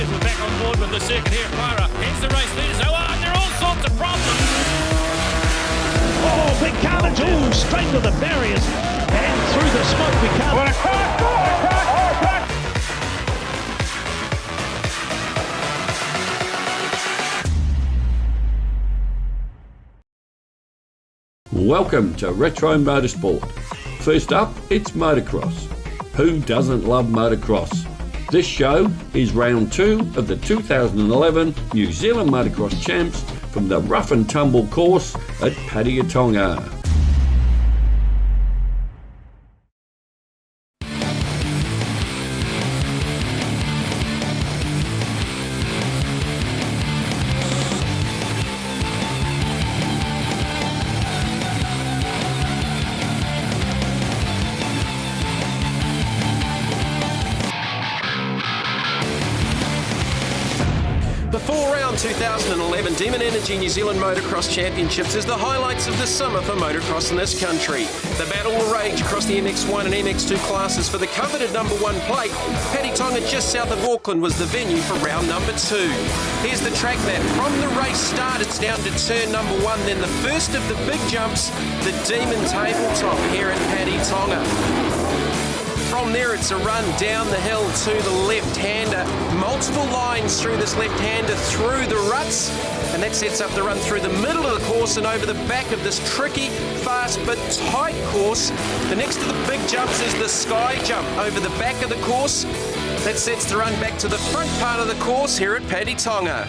said, we're back on board with the circuit here at Pyra. Here's the race leaders. Oh, there are all sorts of problems. Oh, big carnage. Oh, straight to the barriers. And through the smoke we come. What a crack! Oh, crack! Welcome to Retro Motorsport. First up, it's motocross. Who doesn't love motocross? This show is round 2 of the 2011 New Zealand Motocross Champs from the Rough and Tumble course at Patetonga. The 4-round 2011 Demon Energy New Zealand Motocross Championships is the highlights of the summer for motocross in this country. The battle will rage across the MX1 and MX2 classes for the coveted number 1 plate. Patetonga, just south of Auckland, was the venue for round number 2. Here's the track map. From the race start, it's down to turn number 1, then the first of the big jumps, the Demon Tabletop here at Patetonga. From there, it's a run down the hill to the left-hander. Multiple lines through this left-hander through the ruts, and that sets up the run through the middle of the course and over the back of this tricky, fast but tight course. The next of the big jumps is the sky jump over the back of the course. That sets the run back to the front part of the course here at Patetonga.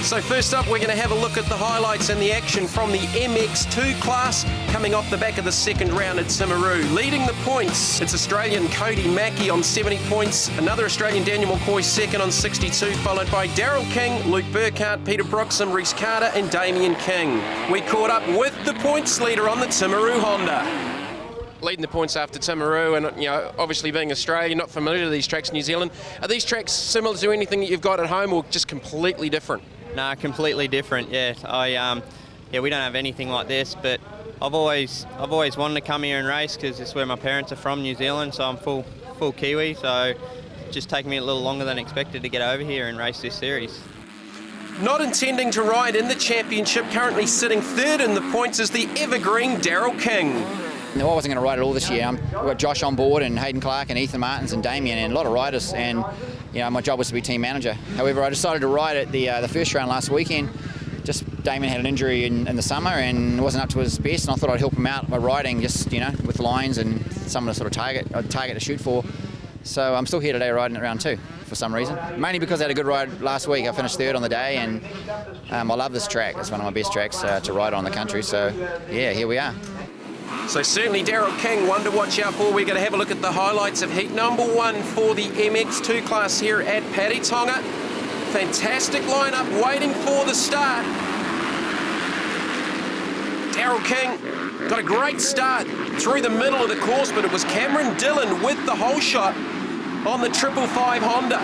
So first up, we're going to have a look at the highlights and the action from the MX2 class coming off the back of the second round at Timaru. Leading the points, it's Australian Cody Mackey on 70 points, another Australian Daniel McCoy second on 62, followed by Daryl King, Luke Burkhardt, Peter Broxham, Reese Carter and Damien King. We caught up with the points leader on the Timaru Honda. Leading the points after Timaru, and obviously being Australian, not familiar to these tracks in New Zealand. Are these tracks similar to anything that you've got at home or just completely different? Nah, completely different. Yeah, we don't have anything like this, but I've always wanted to come here and race because it's where my parents are from, New Zealand. So I'm full Kiwi. So it's just taken me a little longer than expected to get over here and race this series. Not intending to ride in the championship, currently sitting third in the points is the evergreen Daryl King. No, I wasn't going to ride it all this year. We've got Josh on board and Hayden Clark and Ethan Martins and Damien and a lot of riders, and my job was to be team manager. However, I decided to ride at the first round last weekend. Just Damien had an injury in the summer and wasn't up to his best, and I thought I'd help him out by riding just with lines and some of the sort of target to shoot for. So I'm still here today riding at round 2 for some reason. Mainly because I had a good ride last week. I finished third on the day, and I love this track. It's one of my best tracks to ride on the country. So yeah, here we are. So certainly Daryl King, one to watch out for. We're going to have a look at the highlights of heat number 1 for the MX2 class here at Patetonga. Fantastic lineup waiting for the start. Daryl King got a great start through the middle of the course, but it was Cameron Dillon with the whole shot on the 555 Honda.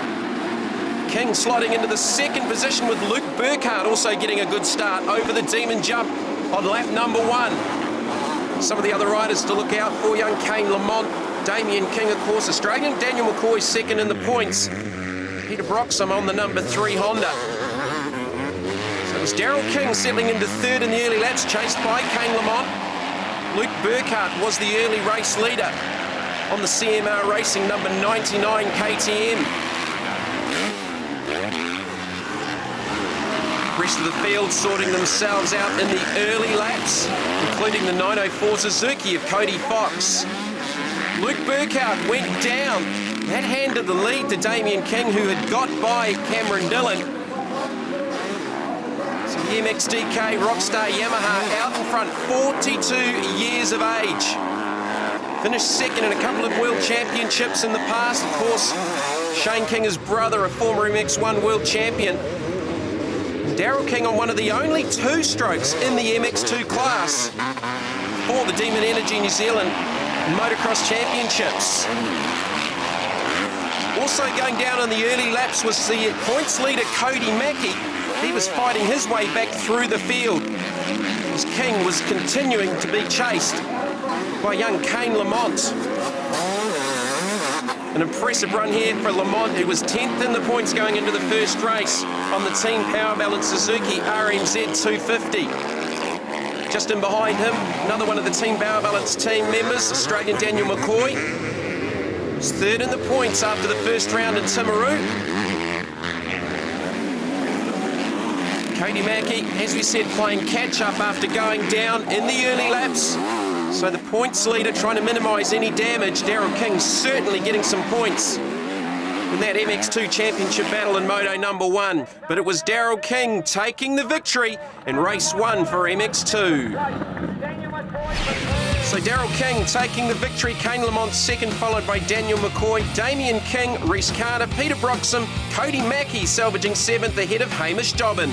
King slotting into the second position with Luke Burkhardt also getting a good start over the Demon jump on lap number 1. Some of the other riders to look out for: young Kane Lamont, Damien King, of course, Australian Daniel McCoy second in the points. Peter Broxham on the number 3 Honda. So it was Daryl King settling into third in the early laps, chased by Kane Lamont. Luke Burkhardt was the early race leader on the CMR Racing number 99 KTM. Rest of the field sorting themselves out in the early laps, including the 904 Suzuki of Cody Fox. Luke Burkhardt went down. That handed the lead to Damien King, who had got by Cameron Dillon. So the MXDK Rockstar Yamaha out in front, 42 years of age. Finished second in a couple of world championships in the past. Of course, Shane King, his brother, a former MX1 world champion. Daryl King on one of the only 2 strokes in the MX2 class for the Demon Energy New Zealand Motocross Championships. Also going down in the early laps was the points leader Cody Mackey. He was fighting his way back through the field as King was continuing to be chased by young Kane Lamont. An impressive run here for Lamont, who was 10th in the points going into the first race on the Team Power Balance Suzuki RMZ 250. Just in behind him, another one of the Team Power Balance team members, Australian Daniel McCoy. He's third in the points after the first round in Timaru. Cody Mackey, as we said, playing catch-up after going down in the early laps. So the points leader trying to minimise any damage. Daryl King certainly getting some points in that MX2 championship battle in Moto number 1. But it was Daryl King taking the victory in race 1 for MX2. So Daryl King taking the victory, Kane Lamont second, followed by Daniel McCoy, Damien King, Reese Carter, Peter Broxham, Cody Mackey salvaging 7th ahead of Hamish Dobbin.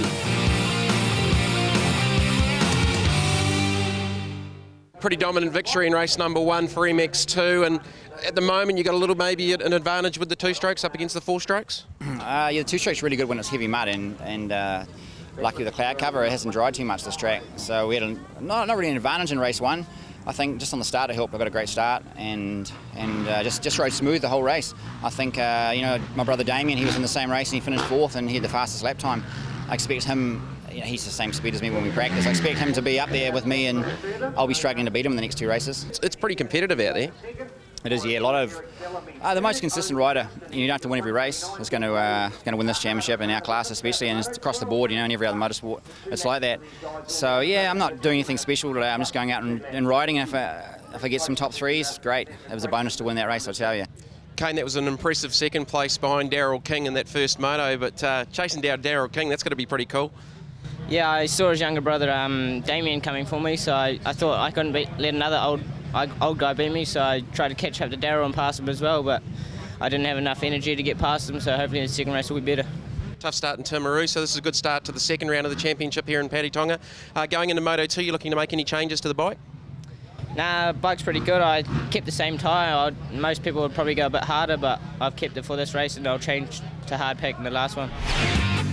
Pretty dominant victory in race number 1 for MX2, and at the moment you got a little maybe an advantage with the 2-strokes up against the 4-strokes? Yeah, the 2-strokes really good when it's heavy mud, and lucky with the cloud cover, it hasn't dried too much this track. So we had not really an advantage in race 1. I think just on the start it helped. I got a great start and just rode smooth the whole race. I think my brother Damien, he was in the same race and he finished 4th and he had the fastest lap time. I expect him, he's the same speed as me when we practice. I expect him to be up there with me and I'll be struggling to beat him in the next 2 races. It's pretty competitive out there. It is, yeah. A lot of the most consistent rider. You don't have to win every race. Is going to win this championship in our class, especially, and it's across the board. In every other motorsport, it's like that. So yeah, I'm not doing anything special today. I'm just going out and riding. And if I get some top 3s, great. It was a bonus to win that race, I'll tell you. Kane, that was an impressive second place behind Daryl King in that first moto, but chasing down Daryl King, that's going to be pretty cool. Yeah, I saw his younger brother Damien coming for me, so I thought I couldn't let another old guy beat me, so I tried to catch up to Daryl and pass him as well, but I didn't have enough energy to get past him, so hopefully the second race will be better. Tough start in Timaru, so this is a good start to the second round of the championship here in Patetonga. Going into Moto 2, you looking to make any changes to the bike? Nah, bike's pretty good. I kept the same tyre. Most people would probably go a bit harder, but I've kept it for this race and I'll change to hard pack in the last one.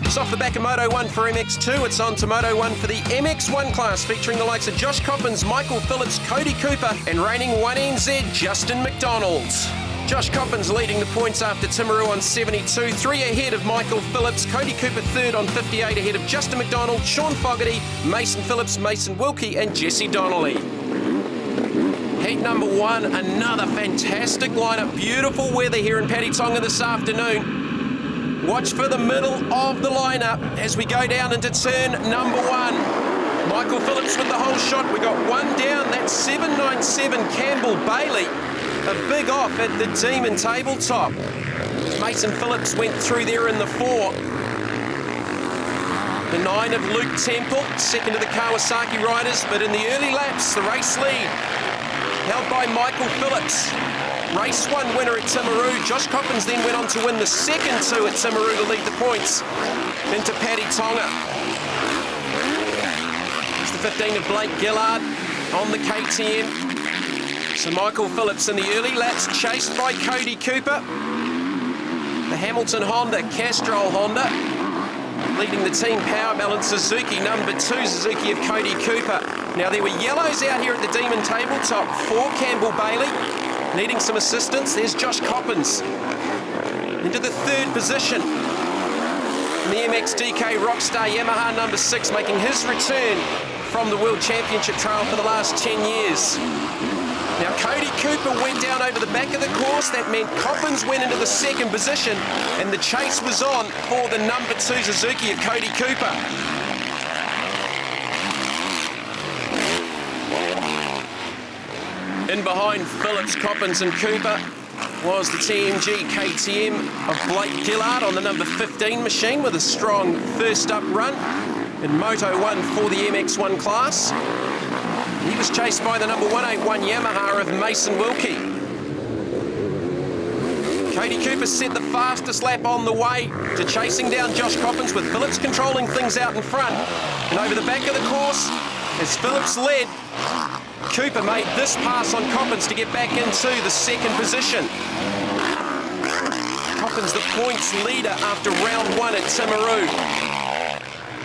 It's off the back of Moto 1 for MX2. It's on to Moto 1 for the MX1 class, featuring the likes of Josh Coppins, Michael Phillips, Cody Cooper, and reigning 1NZ, Justin McDonald. Josh Coppins leading the points after Timaru on 72, 3 ahead of Michael Phillips, Cody Cooper third on 58 ahead of Justin McDonald, Sean Fogarty, Mason Phillips, Mason Wilkie, and Jesse Donnelly. Heat number 1, another fantastic lineup. Beautiful weather here in Patetonga this afternoon. Watch for the middle of the lineup as we go down into turn number 1. Michael Phillips with the whole shot. We got one down. That's 797 Campbell Bailey. A big off at the Demon tabletop. Mason Phillips went through there in the 4. The 9 of Luke Temple, second to the Kawasaki riders, but in the early laps, the race lead held by Michael Phillips. Race 1 winner at Timaru. Josh Coppins then went on to win the second 2 at Timaru to lead the points into Patetonga. It's the 15 of Blake Gillard on the KTM. So Michael Phillips in the early laps, chased by Cody Cooper. The Hamilton Honda, Castrol Honda, leading the Team Power Balance Suzuki, number 2 Suzuki of Cody Cooper. Now there were yellows out here at the Demon tabletop for Campbell Bailey, needing some assistance. There's Josh Coppins into the 3rd position. And the MXDK Rockstar Yamaha number 6 making his return from the World Championship trial for the last 10 years. Now Cody Cooper went down over the back of the course. That meant Coppins went into the 2nd position and the chase was on for the number 2 Suzuki of Cody Cooper. In behind Phillips, Coppins and Cooper was the TMG KTM of Blake Gillard on the number 15 machine with a strong first up run in Moto 1 for the MX1 class. He was chased by the number 181 Yamaha of Mason Wilkie. Cody Cooper set the fastest lap on the way to chasing down Josh Coppins, with Phillips controlling things out in front. And over the back of the course, as Phillips led, Cooper made this pass on Coppins to get back into the 2nd position. Coppins the points leader after round 1 at Timaru,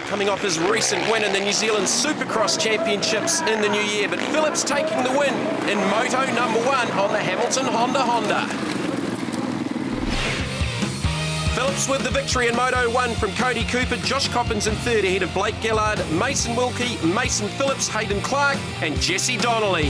coming off his recent win in the New Zealand Supercross Championships in the new year. But Phillips taking the win in Moto number 1 on the Hamilton Honda. Phillips with the victory in Moto 1 from Cody Cooper, Josh Coppins in third ahead of Blake Gillard, Mason Wilkie, Mason Phillips, Hayden Clark and Jesse Donnelly.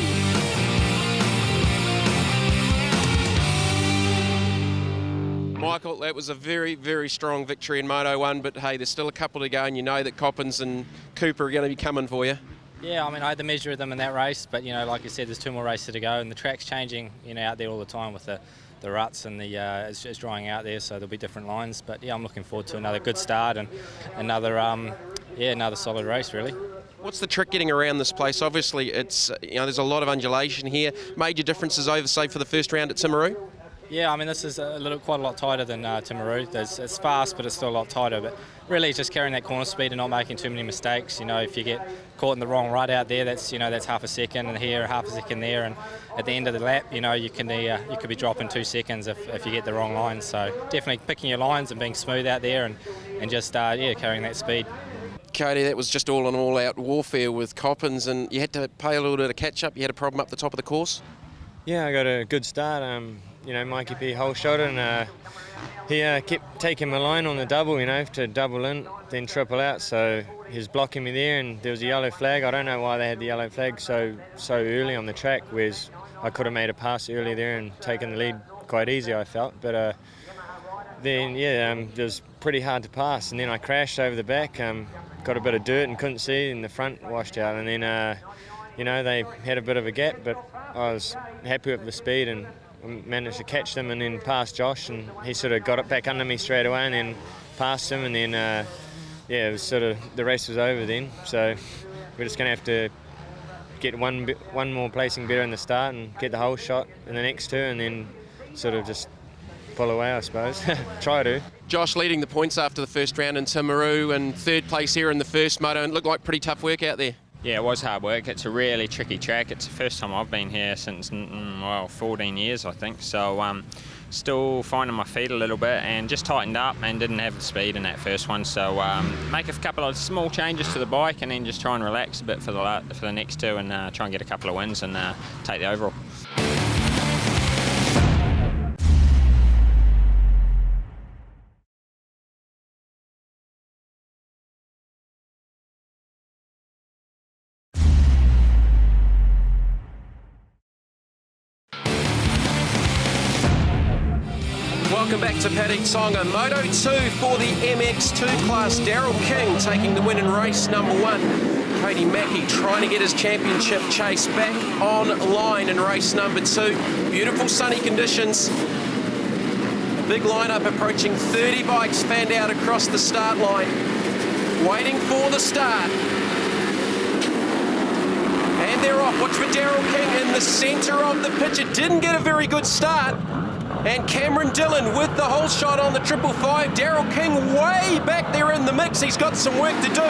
Michael, that was a very, very strong victory in Moto 1, but hey, there's still a couple to go and you know that Coppins and Cooper are going to be coming for you. Yeah, I mean, I had the measure of them in that race, but, you know, like you said, there's 2 more races to go and the track's changing, you know, out there all the time with the ruts and it's drying out there, so there'll be different lines. But, yeah, I'm looking forward to another good start and another solid race, really. What's the trick getting around this place? Obviously, it's, you know, there's a lot of undulation here. Major differences over, say, for the first round at Timaru? Yeah, I mean, this is quite a lot tighter than Timaru. It's fast, but it's still a lot tighter. But really, it's just carrying that corner speed and not making too many mistakes. You know, if you get caught in the wrong rut out there, that's half a second, and here half a second there, and at the end of the lap, you know, you could be dropping 2 seconds if you get the wrong line. So definitely picking your lines and being smooth out there, and just carrying that speed. Cody, that was just an all-out warfare with Coppins, and you had to pay a little bit of catch-up. You had a problem up the top of the course. Yeah, I got a good start. You know, Mikey P whole shot it, and he kept taking my line on the double, you know, to double in, then triple out. So he was blocking me there, and there was a yellow flag. I don't know why they had the yellow flag so early on the track, whereas I could have made a pass early there and taken the lead quite easy, I felt. But then, it was pretty hard to pass, and then I crashed over the back, got a bit of dirt and couldn't see, and the front washed out, and then, you know, they had a bit of a gap, but I was happy with the speed and managed to catch them and then pass Josh, and he sort of got it back under me straight away and then passed him, and then it was sort of, the race was over then, so we're just going to have to get one more placing better in the start and get the whole shot in the next 2 and then sort of just pull away, I suppose. Try to. Josh leading the points after the first round in Timaru and third place here in the first moto, and it looked like pretty tough work out there. Yeah, it was hard work. It's a really tricky track. It's the first time I've been here since, 14 years, I think. So still finding my feet a little bit and just tightened up and didn't have the speed in that first one. So make a couple of small changes to the bike and then just try and relax a bit for the next 2 and try and get a couple of wins and take the overall. Welcome back to Patetonga. Moto 2 for the MX2 class. Daryl King taking the win in race number 1. Cody Mackey trying to get his championship chase back online in race number 2. Beautiful sunny conditions. A big lineup approaching 30 bikes fanned out across the start line. Waiting for the start. And they're off. Watch for Daryl King in the centre of the pitch. It didn't get a very good start. And Cameron Dillon with the whole shot on the 555. Daryl King way back there in the mix. He's got some work to do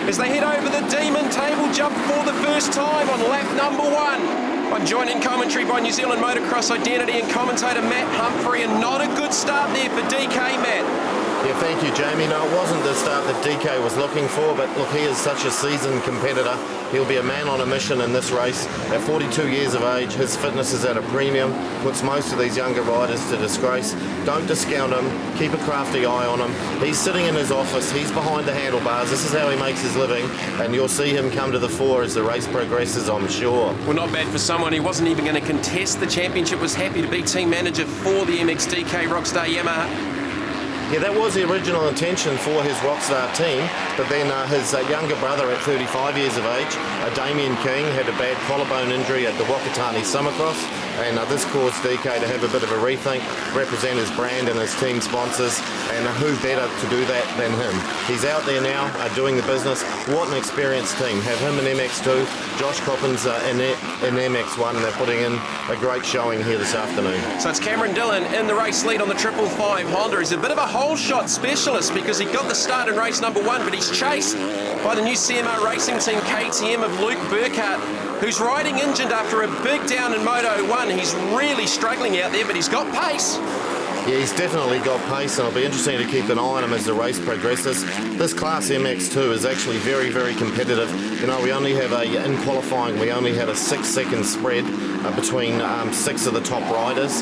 as they head over the Demon table jump for the first time on lap number 1. I'm joined in commentary by New Zealand Motocross identity and commentator Matt Humphrey, and not a good start there for DK, Matt. Yeah, thank you, Jamie. No, it wasn't the start that DK was looking for, but look, he is such a seasoned competitor. He'll be a man on a mission in this race. At 42 years of age, his fitness is at a premium, puts most of these younger riders to disgrace. Don't discount him. Keep a crafty eye on him. He's sitting in his office. He's behind the handlebars. This is how he makes his living, and you'll see him come to the fore as the race progresses, I'm sure. Well, not bad for someone who wasn't even going to contest the championship, was happy to be team manager for the MXDK Rockstar Yamaha. Yeah, that was the original intention for his Rockstar team, but then his younger brother at 35 years of age, Damien King, had a bad collarbone injury at the Wakatani Summercross, and this caused DK to have a bit of a rethink, represent his brand and his team sponsors, and who better to do that than him. He's out there now doing the business. What an experienced team. Have him in MX2, Josh Coppins in MX1, and they're putting in a great showing here this afternoon. So it's Cameron Dillon in the race lead on the 555 Honda. He's a bit of a whole shot specialist because he got the start in race number 1, but he's chased by the new CMR racing team KTM of Luke Burkhardt, who's riding injured after a big down in Moto 1. He's really struggling out there, but he's got pace. Yeah, he's definitely got pace, and it'll be interesting to keep an eye on him as the race progresses. This class MX2 is actually very, very competitive. You know, we only have in qualifying, we only had a 6-second spread between 6 of the top riders.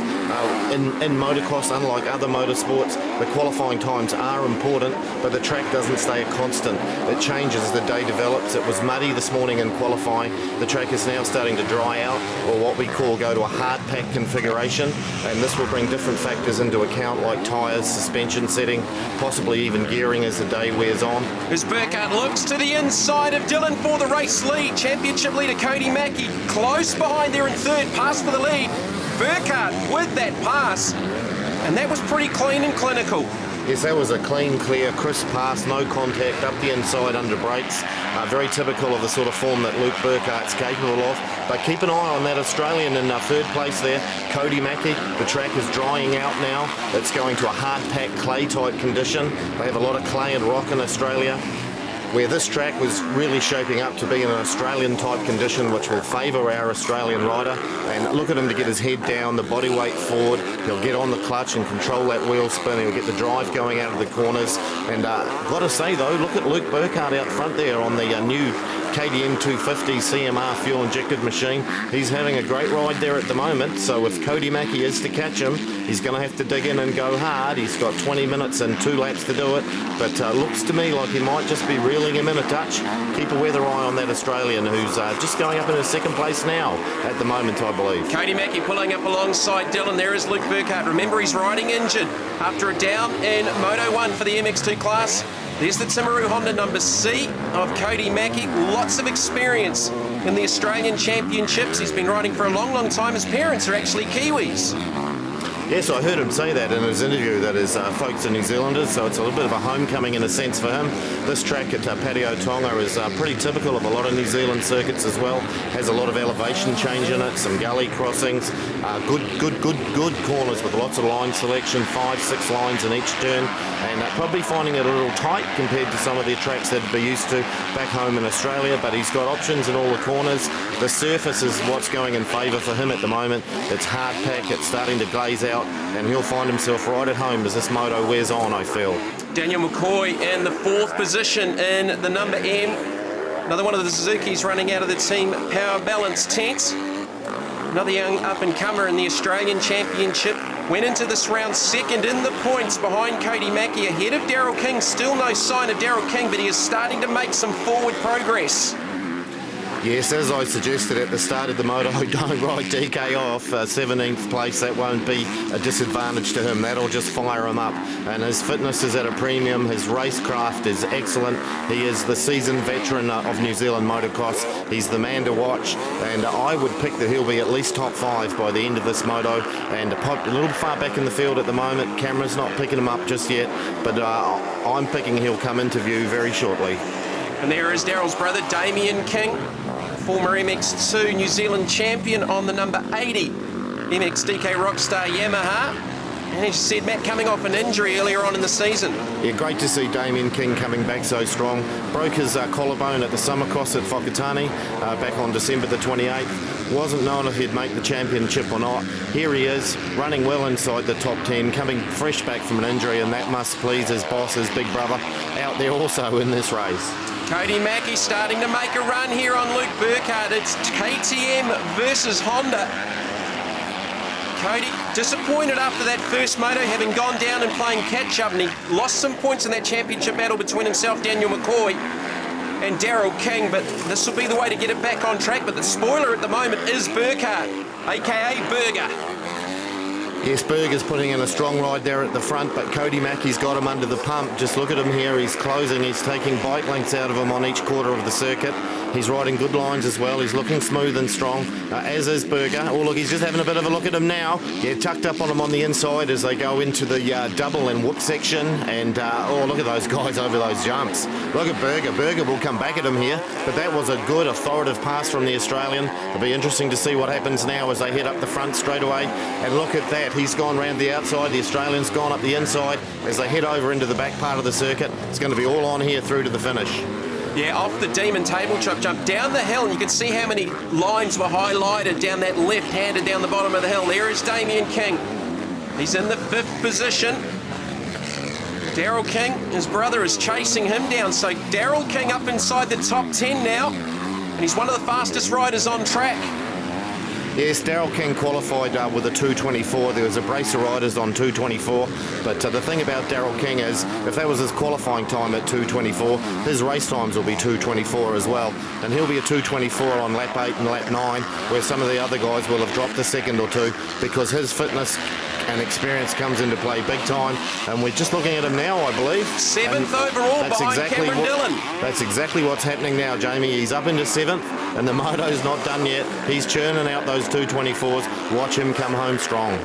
In motocross, unlike other motorsports, the qualifying times are important, but the track doesn't stay a constant. It changes as the day develops. It was muddy this morning in qualifying. The track is now starting to dry out, or what we call go to a hard pack configuration, and this will bring different factors into account like tyres, suspension setting, possibly even gearing as the day wears on. As Burkhardt looks to the inside of Dylan for the race lead, championship leader Cody Mackey close behind there in third, pass for the lead. Burkhardt with that pass, and that was pretty clean and clinical. Yes, that was a clean, clear, crisp pass, no contact, up the inside under brakes. Very typical of the sort of form that Luke Burkhardt's capable of. But keep an eye on that Australian in third place there, Cody Mackey. The track is drying out now. It's going to a hard-packed clay-type condition. They have a lot of clay and rock in Australia, where this track was really shaping up to be in an Australian type condition, which will favour our Australian rider. And look at him to get his head down, the body weight forward. He'll get on the clutch and control that wheel spin. He'll get the drive going out of the corners. And got to say though, look at Luke Burkhardt out front there on the new KTM 250 CMR fuel injected machine. He's having a great ride there at the moment, so if Cody Mackey is to catch him, he's going to have to dig in and go hard. He's got 20 minutes and 2 laps to do it, but looks to me like he might just be reeling him in a touch. Keep a weather eye on that Australian who's just going up in his second place now at the moment, I believe. Cody Mackey pulling up alongside Dylan. There is Luke Burkhardt. Remember, he's riding injured after a down in Moto 1 for the MX2 class. There's the Timaru Honda number C of Cody Mackey. Lots of experience in the Australian Championships. He's been riding for a long, long time. His parents are actually Kiwis. Yes, I heard him say that in his interview, that his folks are New Zealanders, so it's a little bit of a homecoming in a sense for him. This track at Patetonga is pretty typical of a lot of New Zealand circuits as well. Has a lot of elevation change in it, some gully crossings, good corners with lots of line selection, 5-6 lines in each turn, and probably finding it a little tight compared to some of the tracks that he'd be used to back home in Australia, but he's got options in all the corners. The surface is what's going in favour for him at the moment. It's hard pack, it's starting to glaze out, and he'll find himself right at home as this moto wears on, I feel. Daniel McCoy in the 4th position in the number M. Another one of the Suzuki's running out of the team power balance tent. Another young up-and-comer in the Australian Championship. Went into this round second in the points behind Cody Mackey, ahead of Daryl King. Still no sign of Daryl King, but he is starting to make some forward progress. Yes, as I suggested at the start of the moto, don't ride DK off 17th place. That won't be a disadvantage to him. That'll just fire him up. And his fitness is at a premium. His racecraft is excellent. He is the seasoned veteran of New Zealand motocross. He's the man to watch. And I would pick that he'll be at least top 5 by the end of this moto. And a little far back in the field at the moment. Camera's not picking him up just yet. But I'm picking he'll come into view very shortly. And there is Daryl's brother, Damien King, former MX2 New Zealand champion on the number 80 MX DK Rockstar Yamaha. And as you said, Matt coming off an injury earlier on in the season. Yeah, great to see Damien King coming back so strong. Broke his collarbone at the Summercross at Whakatane back on December the 28th. Wasn't known if he'd make the championship or not. Here he is, running well inside the top 10, coming fresh back from an injury, and that must please his boss, his big brother, out there also in this race. Cody Mackey starting to make a run here on Luke Burkhardt. It's KTM versus Honda. Cody disappointed after that first moto, having gone down and playing catch-up, and he lost some points in that championship battle between himself, Daniel McCoy, and Daryl King, but this will be the way to get it back on track. But the spoiler at the moment is Burkhardt, aka Burger. Yes, Berger's putting in a strong ride there at the front, but Cody Mackey's got him under the pump. Just look at him here. He's closing. He's taking bike lengths out of him on each quarter of the circuit. He's riding good lines as well. He's looking smooth and strong, as is Berger. Oh, look, he's just having a bit of a look at him now. Yeah, tucked up on him on the inside as they go into the double and whoop section. And, oh, look at those guys over those jumps. Look at Berger. Berger will come back at him here, but that was a good, authoritative pass from the Australian. It'll be interesting to see what happens now as they head up the front straight away. And look at that. He's gone round the outside. The Australian's gone up the inside. As they head over into the back part of the circuit, it's going to be all on here through to the finish. Yeah, off the Demon table truck jump down the hill, and you can see how many lines were highlighted down that left-handed down the bottom of the hill. There is Damien King. He's in the 5th position. Daryl King, his brother, is chasing him down. So Daryl King up inside the top 10 now, and he's one of the fastest riders on track. Yes, Daryl King qualified with a 2:24. There was a brace of riders on 2:24, but the thing about Daryl King is if that was his qualifying time at 2:24, his race times will be 2:24 as well, and he'll be a 2:24 on lap 8 and lap 9, where some of the other guys will have dropped a second or two because his fitness and experience comes into play big time, and we're just looking at him now, I believe. 7th overall behind Cameron Dillon. That's exactly what's happening now, Jamie. He's up into 7th, and the moto's not done yet. He's churning out those 2:24s. Watch him come home strong.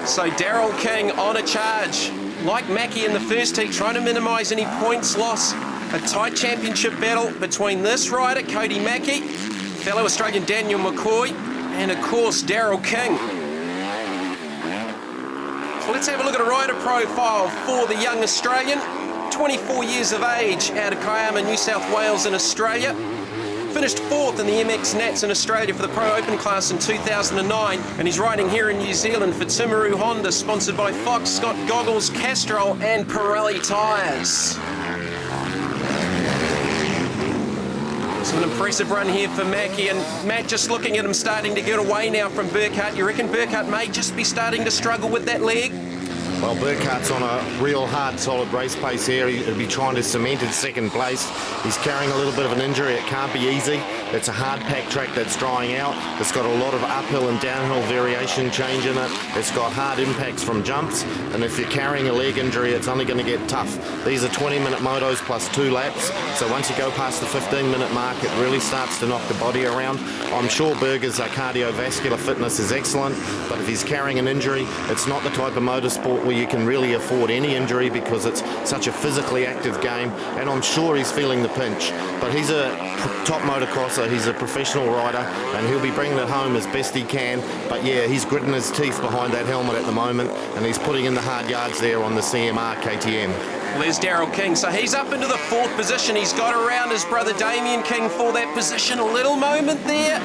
So Daryl King on a charge. Like Mackie in the first heat, trying to minimise any points loss. A tight championship battle between this rider, Cody Mackie, fellow Australian Daniel McCoy, and of course Daryl King. So let's have a look at a rider profile for the young Australian. 24 years of age, out of Kiama, New South Wales in Australia. Finished 4th in the MX Nats in Australia for the Pro Open class in 2009, and he's riding here in New Zealand for Timaru Honda, sponsored by Fox, Scott Goggles, Castrol and Pirelli tyres. So an impressive run here for Mackie, and Matt, just looking at him starting to get away now from Burkhardt. You reckon Burkhardt may just be starting to struggle with that leg? Well, Burkhardt's on a real hard, solid race pace here. He'll be trying to cement his second place. He's carrying a little bit of an injury. It can't be easy. It's a hard packed track that's drying out. It's got a lot of uphill and downhill variation change in it. It's got hard impacts from jumps, and if you're carrying a leg injury, it's only going to get tough. These are 20-minute motos plus 2 laps, so once you go past the 15-minute mark, it really starts to knock the body around. I'm sure Berger's cardiovascular fitness is excellent, but if he's carrying an injury, it's not the type of motorsport where you can really afford any injury because it's such a physically active game, and I'm sure he's feeling the pinch. But he's a top motocrosser, he's a professional rider, and he'll be bringing it home as best he can. But yeah, he's gritting his teeth behind that helmet at the moment, and he's putting in the hard yards there on the CMR KTM. Well, there's Daryl King. So he's up into the 4th position. He's got around his brother Damien King for that position. A little moment there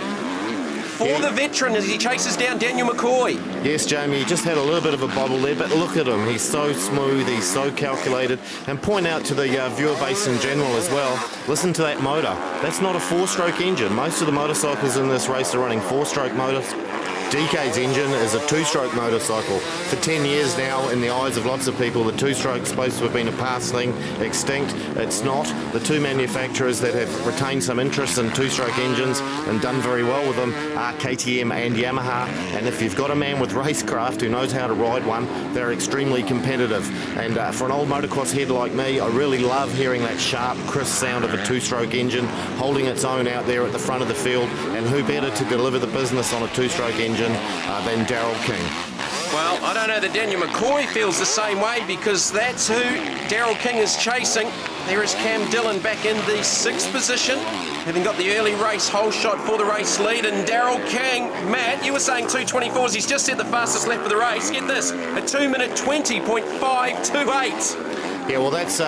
for the veteran as he chases down Daniel McCoy. Yes, Jamie, he just had a little bit of a bobble there, but look at him. He's so smooth, he's so calculated. And point out to the viewer base in general as well, listen to that motor. That's not a 4-stroke engine. Most of the motorcycles in this race are running 4-stroke motors. DK's engine is a 2-stroke motorcycle. For 10 years now, in the eyes of lots of people, the 2-stroke's supposed to have been a past thing, extinct. It's not. The 2 manufacturers that have retained some interest in 2-stroke engines and done very well with them are KTM and Yamaha. And if you've got a man with racecraft who knows how to ride one, they're extremely competitive. And for an old motocross head like me, I really love hearing that sharp, crisp sound of a 2-stroke engine holding its own out there at the front of the field. And who better to deliver the business on a 2-stroke engine than Daryl King. Well, I don't know that Daniel McCoy feels the same way, because that's who Daryl King is chasing. There is Cam Dillon back in the 6th position, having got the early race hole shot for the race lead. And Daryl King, Matt, you were saying 2:24s. He's just set the fastest lap of the race. Get this, a 2-minute 20.528. Yeah, well, that's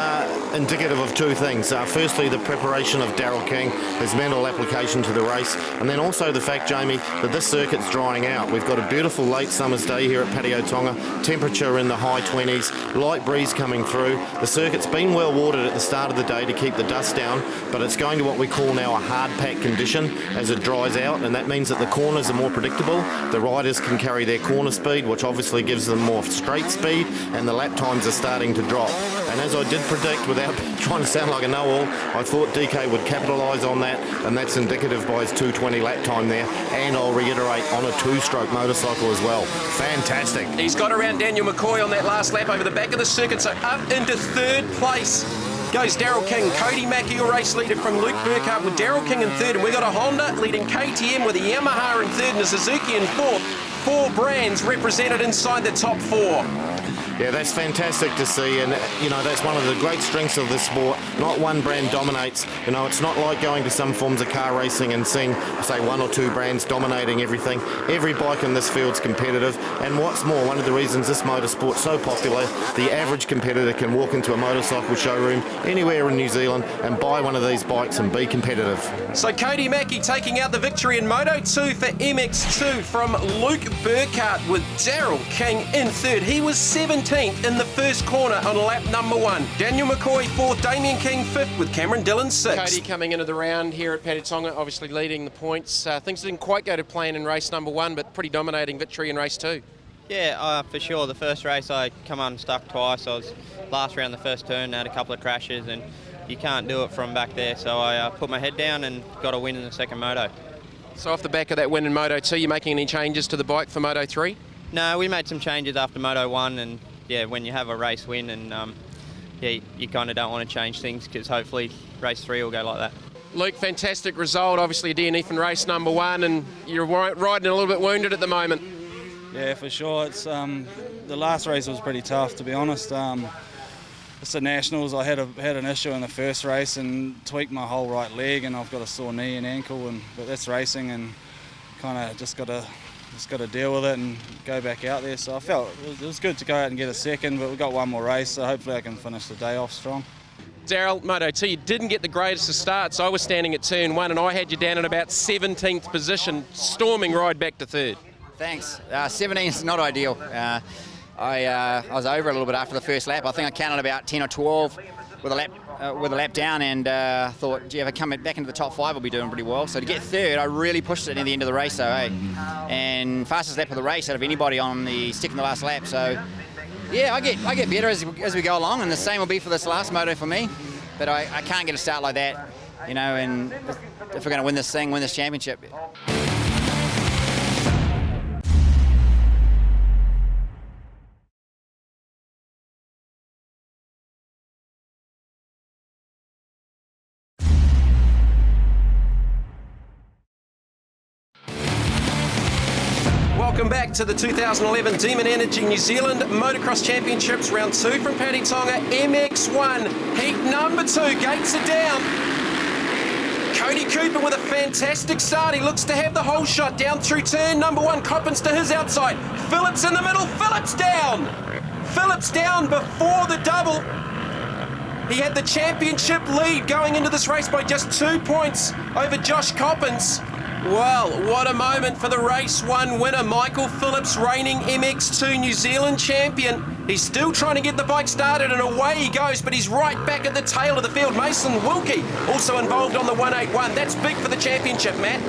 indicative of 2 things. Firstly, the preparation of Daryl King, his mental application to the race, and then also the fact, Jamie, that this circuit's drying out. We've got a beautiful late summer's day here at Patetonga, temperature in the high 20s, light breeze coming through. The circuit's been well watered at the start of the day to keep the dust down, but it's going to what we call now a hard pack condition as it dries out, and that means that the corners are more predictable. The riders can carry their corner speed, which obviously gives them more straight speed, and the lap times are starting to drop. And as I did predict, without trying to sound like a know-all, I thought DK would capitalise on that, and that's indicative by his 2:20 lap time there. And I'll reiterate, on a 2-stroke motorcycle as well. Fantastic. He's got around Daniel McCoy on that last lap over the back of the circuit, so up into 3rd place goes Daryl King. Cody Mackie, your race leader from Luke Burkhardt, with Daryl King in 3rd. And we've got a Honda leading KTM with a Yamaha in 3rd and a Suzuki in 4th. 4 brands represented inside the top 4. Yeah, that's fantastic to see, and you know, that's one of the great strengths of this sport. Not one brand dominates. You know, it's not like going to some forms of car racing and seeing, say, 1 or 2 brands dominating everything. Every bike in this field's competitive, and what's more, one of the reasons this motorsport's so popular, the average competitor can walk into a motorcycle showroom anywhere in New Zealand and buy one of these bikes and be competitive. So Cody Mackie taking out the victory in Moto2 for MX2 from Luke Burkhardt, with Daryl King in 3rd. He was 17 17th in the first corner on lap number 1. Daniel McCoy 4th, Damien King 5th with Cameron Dillon 6th. Cody coming into the round here at Patetonga, obviously leading the points. Things didn't quite go to plan in race number 1, but pretty dominating victory in race 2. Yeah, for sure. The first race I come unstuck twice. I was last round the first turn, had a couple of crashes, and you can't do it from back there. So I put my head down and got a win in the second moto. So off the back of that win in Moto 2, you making any changes to the bike for Moto 3? No, we made some changes after Moto 1, and yeah, when you have a race win, and yeah, you kind of don't want to change things because hopefully race 3 will go like that. Luke, fantastic result. Obviously a DNF in race number 1, and you're riding a little bit wounded at the moment. Yeah, for sure. It's the last race was pretty tough, to be honest. It's the Nationals. I had an issue in the first race and tweaked my whole right leg, and I've got a sore knee and ankle. But that's racing, and kind of just got to deal with it and go back out there. So I felt it was good to go out and get a second, but we've got one more race, so hopefully I can finish the day off strong. Daryl, Moto 2, you didn't get the greatest of starts. I was standing at turn 1, and I had you down at about 17th position, storming right back to 3rd. Thanks. 17 is not ideal. I was over a little bit after the first lap. I think I counted about 10 or 12 with a lap down, and thought, gee, if I come back into the top 5, I'll be doing pretty well. So to get 3rd, I really pushed it near the end of the race, and fastest lap of the race out of anybody on the second to last lap. So yeah, I get better as we go along, and the same will be for this last moto for me. But I can't get a start like that, you know. And if we're going to win this championship. Welcome back to the 2011 Demon Energy New Zealand Motocross Championships Round 2 from Patetonga, MX1, heat number 2, gates are down. Cody Cooper with a fantastic start. He looks to have the whole shot down through turn number 1. Coppins to his outside. Phillips in the middle. Phillips down. Phillips down before the double. He had the championship lead going into this race by just 2 points over Josh Coppins. Well, what a moment for the race 1 winner, Michael Phillips, reigning MX2 New Zealand champion. He's still trying to get the bike started, and away he goes, but he's right back at the tail of the field. Mason Wilkie also involved on the 181. That's big for the championship, Matt.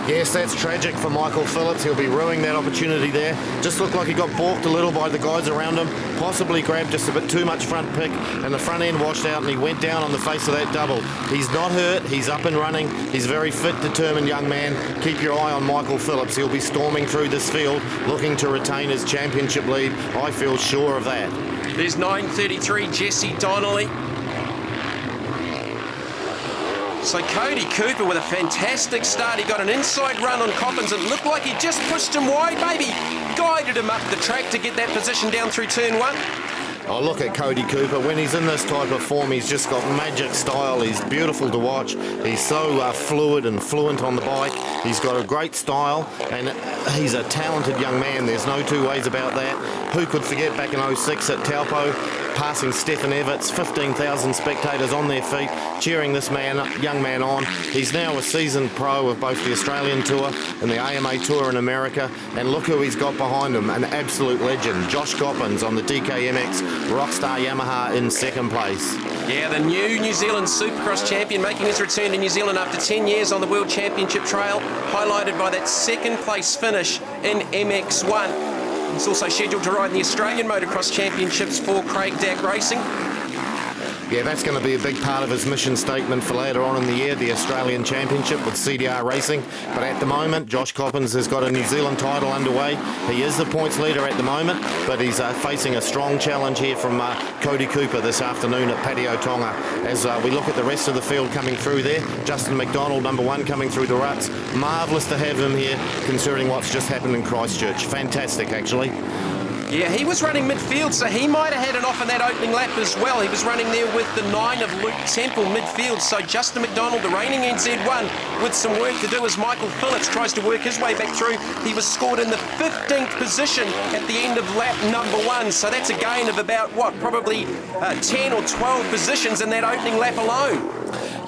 Yes, that's tragic for Michael Phillips. He'll be ruining that opportunity there. Just looked like he got balked a little by the guys around him, possibly grabbed just a bit too much front pick, and the front end washed out, and he went down on the face of that double. He's not hurt. He's up and running. He's a very fit, determined young man. Keep your eye on Michael Phillips. He'll be storming through this field, looking to retain his championship lead. I feel sure of that. There's 9.33, Jesse Donnelly. So Cody Cooper with a fantastic start. He got an inside run on Coppins. It looked like he just pushed him wide, maybe guided him up the track to get that position down through turn 1. Oh, look at Cody Cooper. When he's in this type of form, he's just got magic style. He's beautiful to watch. He's so fluid and fluent on the bike. He's got a great style, and he's a talented young man. There's no two ways about that. Who could forget back in 06 at Taupo, passing Stephen Everts, 15,000 spectators on their feet, cheering this young man on. He's now a seasoned pro of both the Australian Tour and the AMA Tour in America, and look who he's got behind him, an absolute legend, Josh Coppins on the DKMX Rockstar Yamaha in second place. Yeah, the new New Zealand Supercross champion making his return to New Zealand after 10 years on the World Championship trail, highlighted by that second place finish in MX1. He's also scheduled to ride in the Australian Motocross Championships for Craig Dack Racing. Yeah, that's going to be a big part of his mission statement for later on in the year, the Australian Championship with CDR Racing. But at the moment, Josh Coppins has got a New Zealand title underway. He is the points leader at the moment, but he's facing a strong challenge here from Cody Cooper this afternoon at Patetonga. As we look at the rest of the field coming through there, Justin McDonald, number 1, coming through the ruts. Marvellous to have him here, considering what's just happened in Christchurch. Fantastic, actually. Yeah, he was running midfield, so he might have had an off in that opening lap as well. He was running there with the 9 of Luke Temple midfield. So Justin McDonald, the reigning NZ1, with some work to do as Michael Phillips tries to work his way back through. He was scored in the 15th position at the end of lap number 1. So that's a gain of about, probably 10 or 12 positions in that opening lap alone.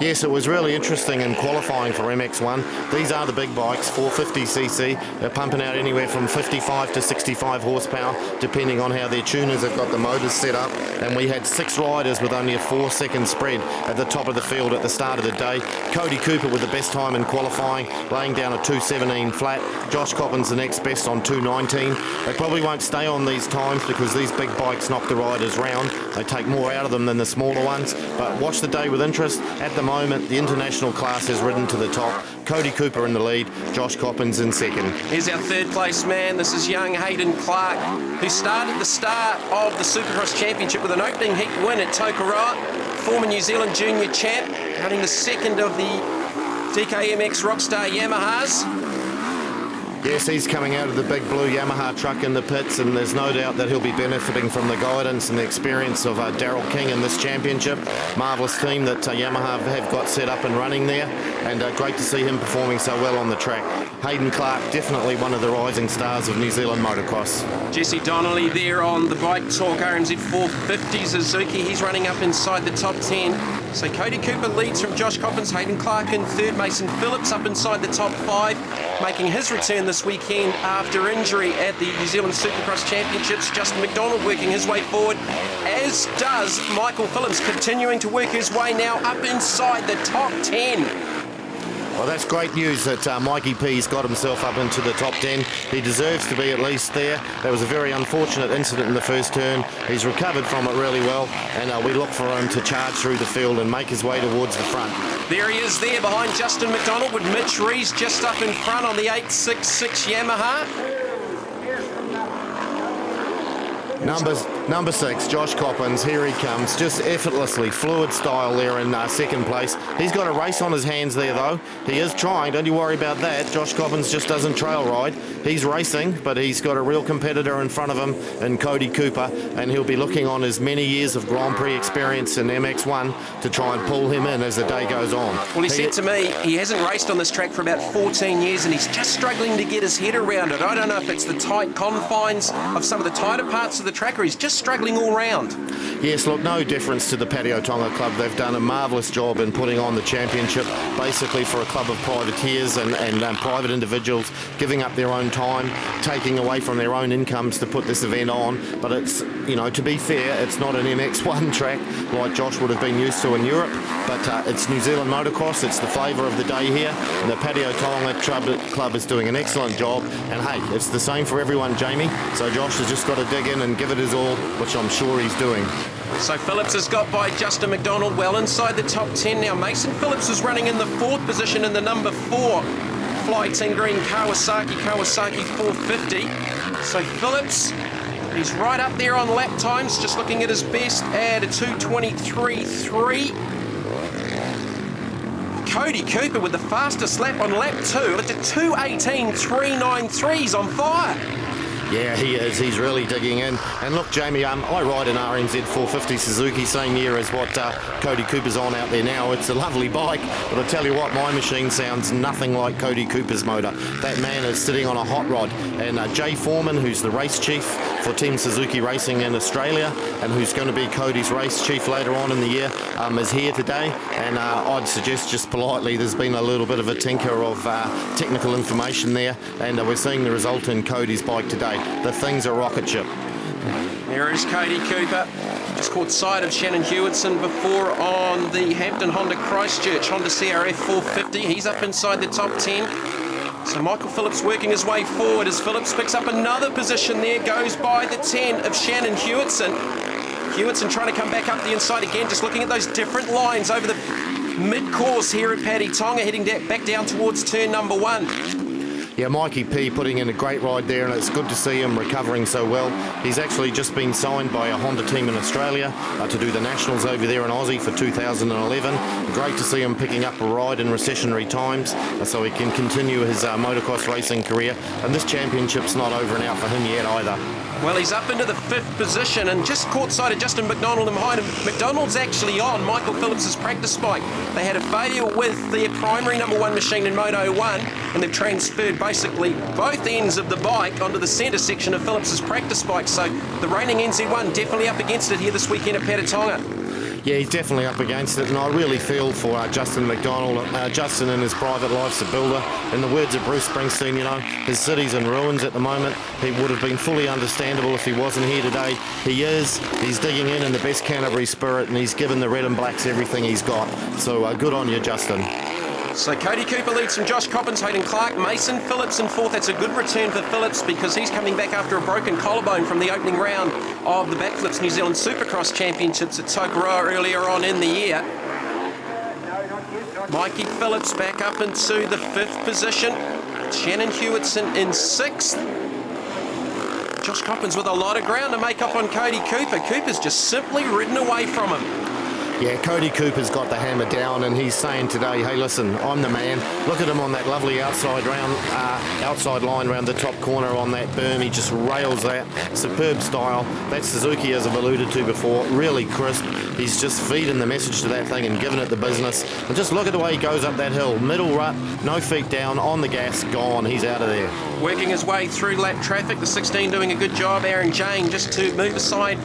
Yes, it was really interesting in qualifying for MX1. These are the big bikes, 450cc. They're pumping out anywhere from 55 to 65 horsepower, depending on how their tuners have got the motors set up. And we had 6 riders with only a 4-second spread at the top of the field at the start of the day. Cody Cooper with the best time in qualifying, laying down a 2:17 flat. Josh Coppins the next best on 2:19. They probably won't stay on these times because these big bikes knock the riders round. They take more out of them than the smaller ones. But watch the day with interest. At the moment, the international class has ridden to the top. Cody Cooper in the lead, Josh Coppins in second. Here's our third place man. This is young Hayden Clark, who started the start of the Supercross Championship with an opening heat win at Tokoroa, former New Zealand junior champ, running the second of the DKMX Rockstar Yamahas. Yes, he's coming out of the big blue Yamaha truck in the pits, and there's no doubt that he'll be benefiting from the guidance and the experience of Daryl King in this championship. Marvellous team that Yamaha have got set up and running there, and great to see him performing so well on the track. Hayden Clark, definitely one of the rising stars of New Zealand motocross. Jesse Donnelly there on the Bike Talk RMZ 450 Suzuki. He's running up inside the top 10. So Cody Cooper leads from Josh Coppins, Hayden Clark in third, Mason Phillips up inside the top 5, making his return this weekend after injury at the New Zealand Supercross Championships. Justin McDonald working his way forward, as does Michael Phillips, continuing to work his way now up inside the top 10. Well, that's great news that Mikey P's got himself up into the top 10. He deserves to be at least there. That was a very unfortunate incident in the first turn. He's recovered from it really well, and we look for him to charge through the field and make his way towards the front. There he is there behind Justin McDonald, with Mitch Rees just up in front on the 866 Yamaha. Number 6, Josh Coppins, here he comes, just effortlessly, fluid style there in second place. He's got a race on his hands there though. He is trying, don't you worry about that. Josh Coppins just doesn't trail ride. He's racing, but he's got a real competitor in front of him in Cody Cooper, and he'll be looking on his many years of Grand Prix experience in MX1 to try and pull him in as the day goes on. Well, he said to me he hasn't raced on this track for about 14 years and he's just struggling to get his head around it. I don't know if it's the tight confines of some of the tighter parts of the track, or he's just struggling all round. Yes, look, no difference to the Patetonga club. They've done a marvellous job in putting on the championship, basically for a club of privateers and private individuals giving up their own time, taking away from their own incomes to put this event on. But it's, you know, to be fair, it's not an MX1 track like Josh would have been used to in Europe, but it's New Zealand motocross. It's the flavour of the day here, and the Patetonga club is doing an excellent job. And hey, it's the same for everyone, Jamie. So Josh has just got to dig in and give it his all, which I'm sure he's doing. So Phillips has got by Justin McDonald well inside the top 10 now. Mason Phillips is running in the 4th position in the number 4 Fly Team Green Kawasaki 450. So Phillips, he's right up there on lap times, just looking at his best at a 2:23.3. Cody Cooper with the fastest lap on lap 2 at a 2:18.393. He's on fire. Yeah, he is. He's really digging in. And look, Jamie, I ride an RMZ 450 Suzuki, same year as what Cody Cooper's on out there now. It's a lovely bike, but I tell you what, my machine sounds nothing like Cody Cooper's motor. That man is sitting on a hot rod. And Jay Foreman, who's the race chief for Team Suzuki Racing in Australia, and who's going to be Cody's race chief later on in the year, is here today. And I'd suggest just politely, there's been a little bit of a tinker of technical information there, and we're seeing the result in Cody's bike today. The thing's a rocket ship. There is Cody Cooper. Just caught sight of Shannon Hewitson before on the Hampton Honda Christchurch Honda CRF 450. He's up inside the top 10. So Michael Phillips working his way forward as Phillips picks up another position there, goes by the 10 of Shannon Hewitson. Hewitson trying to come back up the inside again, just looking at those different lines over the mid-course here at Patetonga, heading back down towards turn number 1. Yeah, Mikey P putting in a great ride there, and it's good to see him recovering so well. He's actually just been signed by a Honda team in Australia to do the Nationals over there in Aussie for 2011. Great to see him picking up a ride in recessionary times so he can continue his motocross racing career. And this championship's not over and out for him yet either. Well, he's up into the 5th position and just caught sight of Justin McDonald and behind him. McDonald's actually on Michael Phillips' practice bike. They had a failure with their primary number 1 machine in Moto 1, and they've transferred basically both ends of the bike onto the centre section of Phillips' practice bike. So the reigning NZ1 definitely up against it here this weekend at Patetonga. Yeah, he's definitely up against it, and I really feel for Justin McDonald. Justin in his private life's a builder. In the words of Bruce Springsteen, you know, his city's in ruins at the moment. He would have been fully understandable if he wasn't here today. He is. He's digging in the best Canterbury spirit, and he's given the Red and Blacks everything he's got. So good on you, Justin. So Cody Cooper leads from Josh Coppins, Hayden Clark, Mason Phillips in fourth. That's a good return for Phillips because he's coming back after a broken collarbone from the opening round of the Backflips New Zealand Supercross Championships at Tokoroa earlier on in the year. Mikey Phillips back up into the fifth position. Shannon Hewitson in sixth. Josh Coppins with a lot of ground to make up on Cody Cooper. Cooper's just simply ridden away from him. Yeah, Cody Cooper's got the hammer down, and he's saying today, hey, listen, I'm the man. Look at him on that lovely outside line round the top corner on that berm. He just rails that. Superb style. That Suzuki, as I've alluded to before, really crisp. He's just feeding the message to that thing and giving it the business. And just look at the way he goes up that hill. Middle rut, no feet down, on the gas, gone. He's out of there. Working his way through lap traffic, the 16 doing a good job. Aaron Jane just to move aside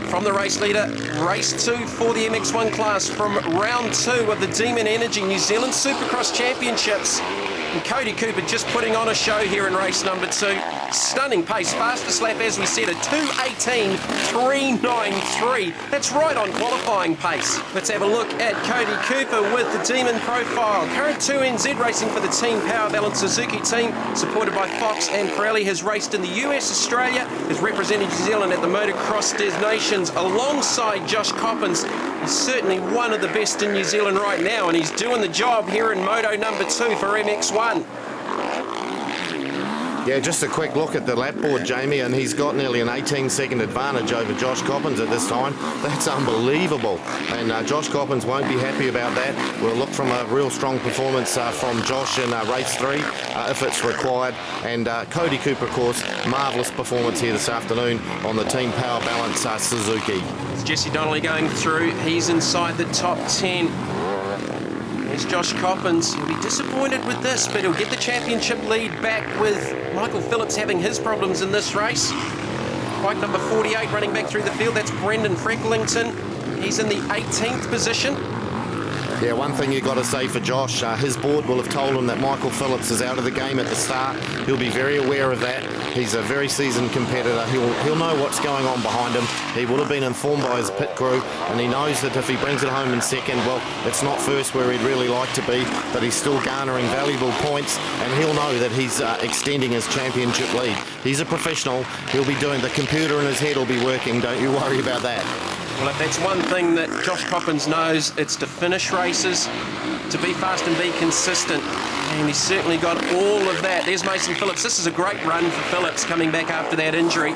from the race leader. Race 2 for the MX1 class from round 2 of the Demon Energy New Zealand Supercross Championships. And Cody Cooper just putting on a show here in race number 2. Stunning pace, fastest lap as we said, a 2:18.393. That's right on qualifying pace. Let's have a look at Cody Cooper with the Demon profile. Current 2NZ racing for the Team Power Balance Suzuki team, supported by Fox and Pirelli. Has raced in the US, Australia, has represented New Zealand at the Motocross Des Nations alongside Josh Coppins. He's certainly one of the best in New Zealand right now, and he's doing the job here in Moto number 2 for MX1. Yeah, just a quick look at the lap board, Jamie, and he's got nearly an 18-second advantage over Josh Coppins at this time. That's unbelievable, and Josh Coppins won't be happy about that. We'll look from a real strong performance from Josh in race 3 if it's required, and Cody Cooper, of course, marvellous performance here this afternoon on the Team Power Balance Suzuki. It's Jesse Donnelly going through. He's inside the top 10. There's Josh Coppins. He'll be disappointed with this, but he'll get the championship lead back with Michael Phillips having his problems in this race. Bike number 48 running back through the field. That's Brendan Frecklington. He's in the 18th position. Yeah, one thing you've got to say for Josh, his board will have told him that Michael Phillips is out of the game at the start. He'll be very aware of that. He's a very seasoned competitor. He'll know what's going on behind him. He will have been informed by his pit crew, and he knows that if he brings it home in second, well, it's not first where he'd really like to be, but he's still garnering valuable points, and he'll know that he's extending his championship lead. He's a professional. He'll be doing, the computer in his head will be working. Don't you worry about that. Well, if that's one thing that Josh Coppins knows, it's to finish races, to be fast and be consistent. And he's certainly got all of that. There's Mason Phillips. This is a great run for Phillips coming back after that injury.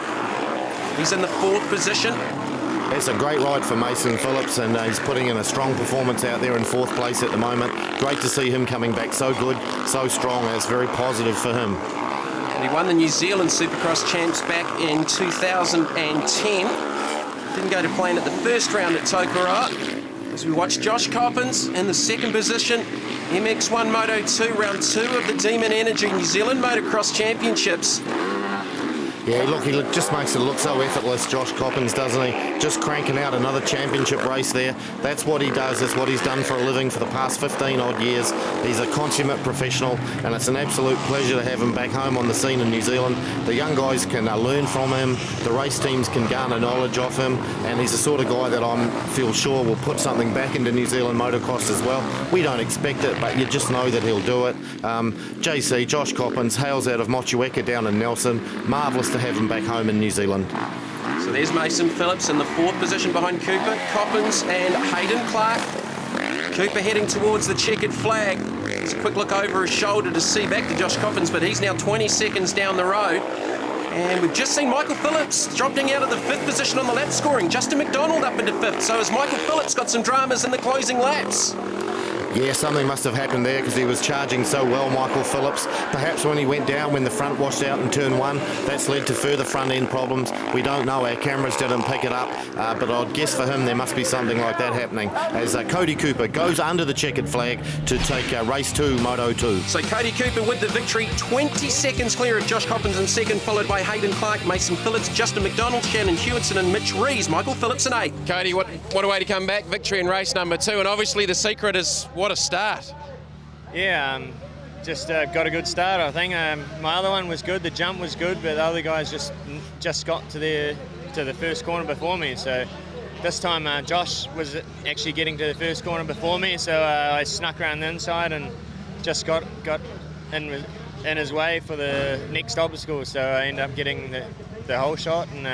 He's in the 4th position. It's a great ride for Mason Phillips, and he's putting in a strong performance out there in 4th place at the moment. Great to see him coming back so good, so strong. It's very positive for him. And he won the New Zealand Supercross Champs back in 2010. Didn't go to plan at the first round at Tokoroa. As we watch Josh Coppins in the 2nd position, MX1 Moto 2, round 2 of the Demon Energy New Zealand Motocross Championships. Yeah, look, he just makes it look so effortless, Josh Coppins, doesn't he? Just cranking out another championship race there. That's what he does. That's what he's done for a living for the past 15-odd years. He's a consummate professional, and it's an absolute pleasure to have him back home on the scene in New Zealand. The young guys can learn from him. The race teams can garner knowledge off him, and he's the sort of guy that I feel sure will put something back into New Zealand motocross as well. We don't expect it, but you just know that he'll do it. JC, Josh Coppins, hails out of Motueka down in Nelson. Marvellous to have him back home in New Zealand. So there's Mason Phillips in the 4th position behind Cooper, Coppins and Hayden Clark. Cooper heading towards the checkered flag. Just a quick look over his shoulder to see back to Josh Coppins, but he's now 20 seconds down the road. And we've just seen Michael Phillips dropping out of the 5th position on the lap scoring. Justin McDonald up into 5th. So has Michael Phillips got some dramas in the closing laps? Yeah, something must have happened there because he was charging so well, Michael Phillips. Perhaps when he went down, when the front washed out in turn 1, that's led to further front end problems. We don't know, our cameras didn't pick it up, but I'd guess for him there must be something like that happening as Cody Cooper goes under the checkered flag to take race 2, Moto 2. So Cody Cooper with the victory, 20 seconds clear of Josh Coppins in second, followed by Hayden Clark, Mason Phillips, Justin McDonald, Shannon Hewitson and Mitch Rees. Michael Phillips in 8. Cody, what a way to come back. Victory in race number 2, and obviously the secret is what a start. Yeah, just got a good start, I think. My other one was good, the jump was good, but the other guys just got to the first corner before me. So this time Josh was actually getting to the first corner before me, so I snuck around the inside and just got in his way for the next obstacle. So I ended up getting the whole shot, and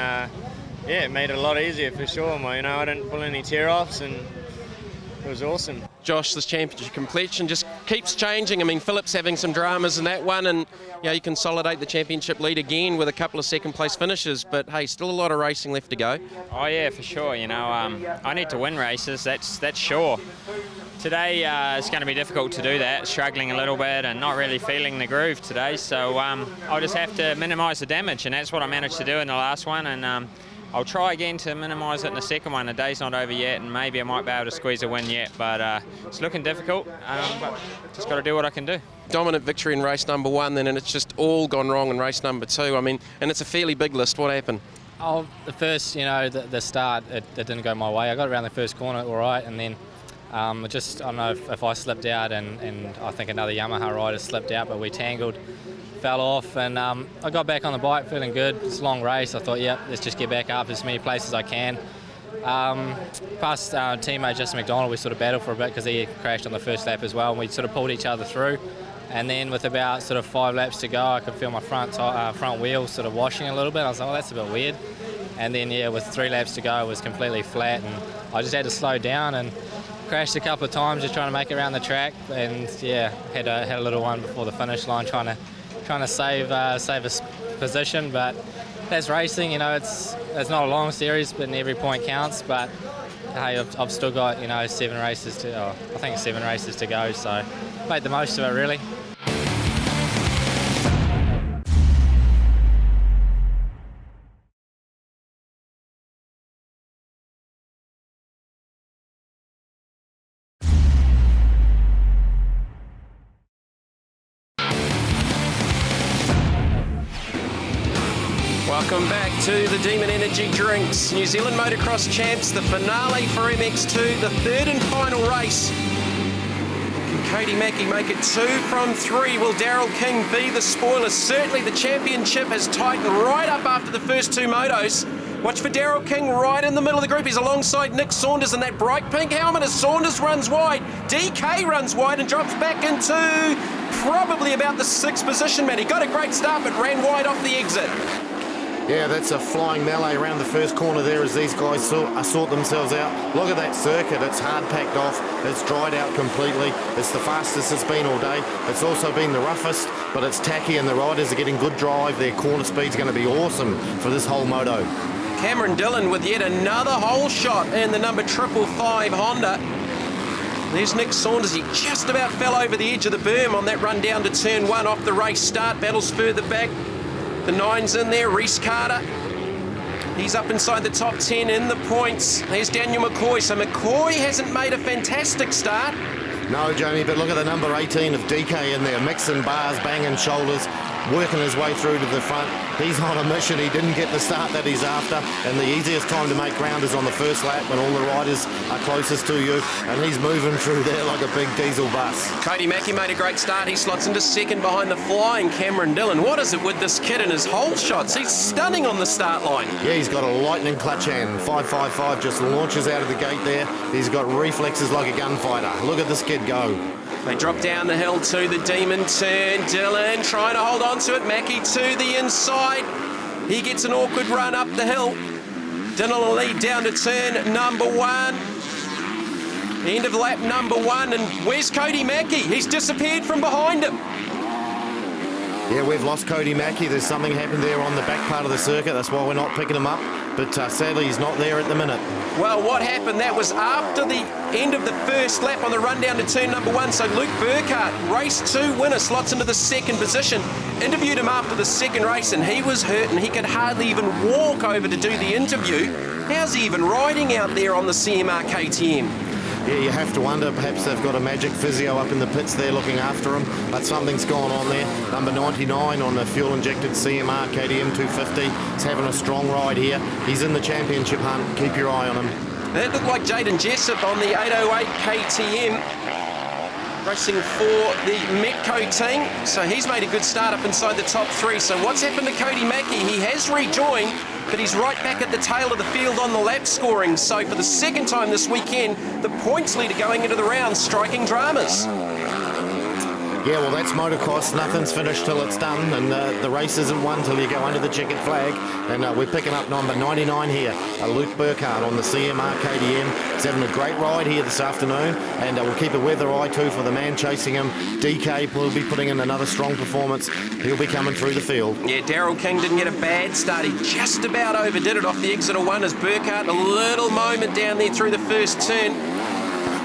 yeah, it made it a lot easier for sure. I didn't pull any tear-offs, and it was awesome. Josh, this championship completion just keeps changing. I mean, Phillips having some dramas in that one, and you consolidate the championship lead again with a couple of second place finishes, but hey, still a lot of racing left to go. Oh yeah, for sure. I need to win races, that's sure. Today it's going to be difficult to do that, struggling a little bit and not really feeling the groove today, so I'll just have to minimise the damage, and that's what I managed to do in the last one, and I'll try again to minimise it in the second one. The day's not over yet, and maybe I might be able to squeeze a win yet, but it's looking difficult, but just got to do what I can do. Dominant victory in race number 1 then, and it's just all gone wrong in race number 2. I mean, and it's a fairly big list. What happened? Oh, the first, the start, it didn't go my way. I got around the first corner all right, and then I don't know if I slipped out, and I think another Yamaha rider slipped out, but we tangled, fell off, and I got back on the bike feeling good. It's a long race. I thought, yep, let's just get back up as many places as I can. Past teammate Justin McDonald, we sort of battled for a bit because he crashed on the first lap as well, and we sort of pulled each other through. And then with about sort of 5 laps to go, I could feel my front wheel sort of washing a little bit. I was like, oh, that's a bit weird. And then, yeah, with 3 laps to go, it was completely flat, and I just had to slow down and crashed a couple of times just trying to make it around the track. And, yeah, had a little one before the finish line trying to save a position, but that's racing. It's not a long series, but every point counts. But hey, I've still got 7 races to go, so made the most of it really. Welcome back to the Demon Energy Drinks. New Zealand Motocross Champs, the finale for MX2, the third and final race. Can Cody Mackey make it 2 from 3? Will Daryl King be the spoiler? Certainly the championship has tightened right up after the first 2 motos. Watch for Daryl King right in the middle of the group. He's alongside Nick Saunders in that bright pink helmet as Saunders runs wide. DK runs wide and drops back into probably about the 6th position, man. He got a great start but ran wide off the exit. Yeah, that's a flying melee around the first corner there as these guys sort themselves out. Look at that circuit, it's hard packed off, it's dried out completely. It's the fastest it's been all day. It's also been the roughest, but it's tacky and the riders are getting good drive. Their corner speed's going to be awesome for this whole moto. Cameron Dillon with yet another hole shot in the number 555 Honda. There's Nick Saunders. He just about fell over the edge of the berm on that run down to turn 1 off the race start. Battles further back. The 9's in there, Reese Carter. He's up inside the top 10 in the points. There's Daniel McCoy. So McCoy hasn't made a fantastic start. No, Jamie, but look at the number 18 of DK in there, mixing bars, banging shoulders, working his way through to the front. He's on a mission. He didn't get the start that he's after, and the easiest time to make ground is on the first lap when all the riders are closest to you, and he's moving through there like a big diesel bus. Cody Mackey made a great start. He slots into second behind the flying Cameron Dillon. What is it with this kid and his hole shots? He's stunning on the start line. Yeah, he's got a lightning clutch hand. 555 just launches out of the gate there. He's got reflexes like a gunfighter. Look at this kid go. They drop down the hill to the Demon turn. Dillon trying to hold on to it. Mackey to the inside. He gets an awkward run up the hill. Dillon will lead down to turn number 1. End of lap number 1. And where's Cody Mackey? He's disappeared from behind him. Yeah, we've lost Cody Mackey. There's something happened there on the back part of the circuit. That's why we're not picking him up. but sadly he's not there at the minute. Well, what happened, that was after the end of the first lap on the run down to turn number 1. So Luke Burkhardt, race 2 winner, slots into the second position. Interviewed him after the second race and he was hurt and he could hardly even walk over to do the interview. How's he even riding out there on the CMR KTM? Yeah, you have to wonder, perhaps they've got a magic physio up in the pits there looking after him, but something's gone on there. Number 99 on the fuel-injected CMR KTM 250. He's having a strong ride here. He's in the championship hunt. Keep your eye on him. That looked like Jaden Jessup on the 808 KTM, racing for the Metco team. So he's made a good start up inside the top 3. So what's happened to Cody Mackey? He has rejoined, but he's right back at the tail of the field on the lap scoring. So for the second time this weekend, the points leader going into the round, striking dramas. Yeah, well, that's motocross. Nothing's finished till it's done, and the race isn't won till you go under the checkered flag. And we're picking up number 99 here, Luke Burkhardt on the CMR KTM. He's having a great ride here this afternoon, and we'll keep a weather eye too for the man chasing him. DK will be putting in another strong performance. He'll be coming through the field. Yeah, Daryl King didn't get a bad start. He just about overdid it off the exit of 1 as Burkhardt, a little moment down there through the first turn.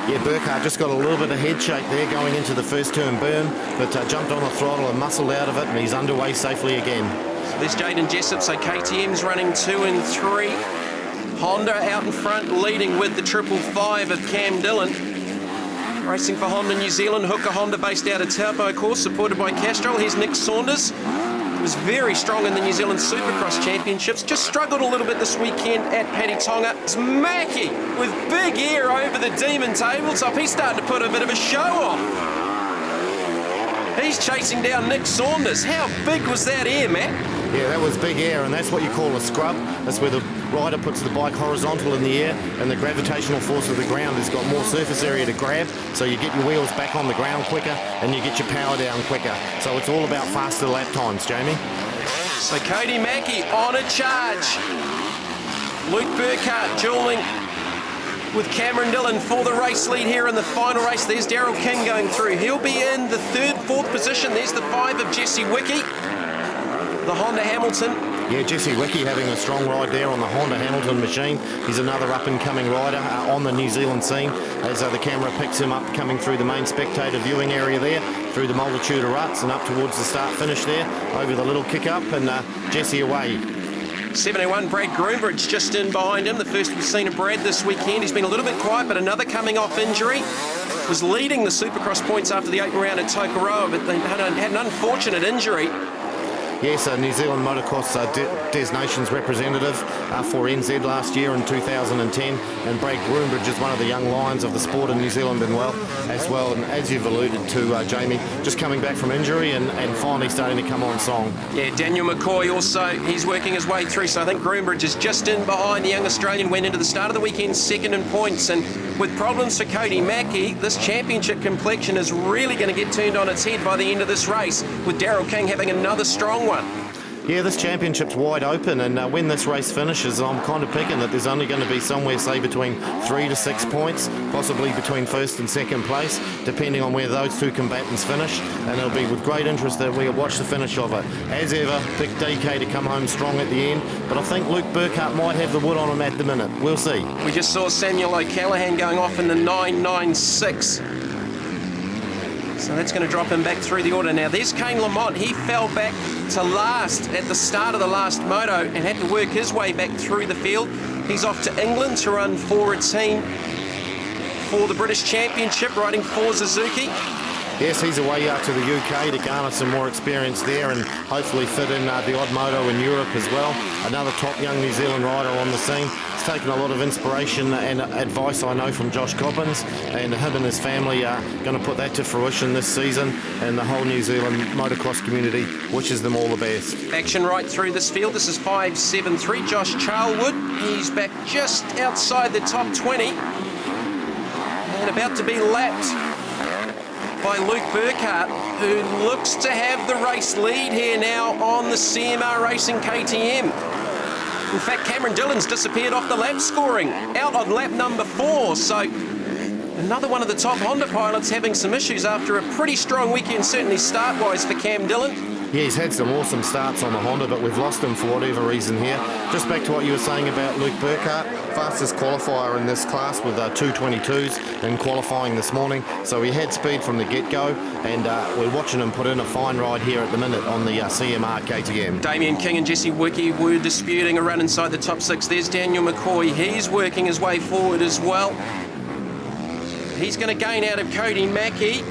Yeah, Burkhardt just got a little bit of head shake there going into the first turn burn, but jumped on the throttle and muscled out of it, and he's underway safely again. So there's Jaden Jessup, so KTM's running 2 and 3. Honda out in front, leading with the 555 of Cam Dillon. Racing for Honda New Zealand, Hooker Honda based out of Taupo, of course, supported by Castrol. Here's Nick Saunders. Was very strong in the New Zealand Supercross Championships. Just struggled a little bit this weekend at Patetonga. It's Mackey with big air over the Demon tabletop. He's starting to put a bit of a show on. He's chasing down Nick Saunders. How big was that air, Matt? Yeah, that was big air, and that's what you call a scrub. That's where the rider puts the bike horizontal in the air, and the gravitational force of the ground has got more surface area to grab, so you get your wheels back on the ground quicker, and you get your power down quicker. So it's all about faster lap times, Jamie. So Cody Mackey on a charge. Luke Burkhardt dueling with Cameron Dillon for the race lead here in the final race. There's Daryl King going through. He'll be in the 3rd, 4th position. There's the 5 of Jesse Wickie, the Honda Hamilton. Yeah, Jesse Wickie having a strong ride there on the Honda Hamilton machine. He's another up-and-coming rider on the New Zealand scene as the camera picks him up coming through the main spectator viewing area there, through the multitude of ruts and up towards the start-finish there, over the little kick-up, and Jesse away. 701, Brad Groombridge just in behind him. The first we've seen of Brad this weekend. He's been a little bit quiet, but another coming off injury. Was leading the Supercross points after the open round at Tokoroa, but they had an unfortunate injury. Yes, New Zealand Motocross Des Nations representative for NZ last year in 2010, and Brad Groombridge is one of the young lions of the sport in New Zealand as well, and as you've alluded to, Jamie, just coming back from injury and finally starting to come on song. Yeah, Daniel McCoy also, he's working his way through, so I think Groombridge is just in behind. The young Australian went into the start of the weekend second in points, and with problems for Cody Mackey, this championship complexion is really going to get turned on its head by the end of this race, with Daryl King having another strong one. Yeah, this championship's wide open, and when this race finishes, I'm kind of picking that there's only going to be somewhere, say, between 3 to 6 points, possibly between 1st and 2nd place, depending on where those two combatants finish, and it'll be with great interest that we'll watch the finish of it. As ever, pick DK to come home strong at the end, but I think Luke Burkhardt might have the wood on him at the minute. We'll see. We just saw Samuel O'Callaghan going off in the 996. So that's going to drop him back through the order. Now there's Kane Lamont. He fell back to last at the start of the last moto and had to work his way back through the field. He's off to England to run for a team for the British Championship, riding for Suzuki. Yes, he's away out to the UK to garner some more experience there and hopefully fit in the odd moto in Europe as well. Another top young New Zealand rider on the scene. He's taken a lot of inspiration and advice, I know, from Josh Coppins, and him and his family are going to put that to fruition this season, and the whole New Zealand motocross community wishes them all the best. Action right through this field. This is 573, Josh Charlwood. He's back just outside the top 20 and about to be lapped by Luke Burkhardt, who looks to have the race lead here now on the CMR Racing KTM. In fact, Cameron Dillon's disappeared off the lap scoring, out on lap number 4, so another one of the top Honda pilots having some issues after a pretty strong weekend, certainly start-wise for Cam Dillon. Yeah, he's had some awesome starts on the Honda, but we've lost him for whatever reason here. Just back to what you were saying about Luke Burkhardt, fastest qualifier in this class with 2:22s in qualifying this morning. So he had speed from the get-go, and we're watching him put in a fine ride here at the minute on the CMR KTM. Damien King and Jesse Wicke were disputing a run inside the top 6. There's Daniel McCoy. He's working his way forward as well. He's going to gain out of Cody Mackey,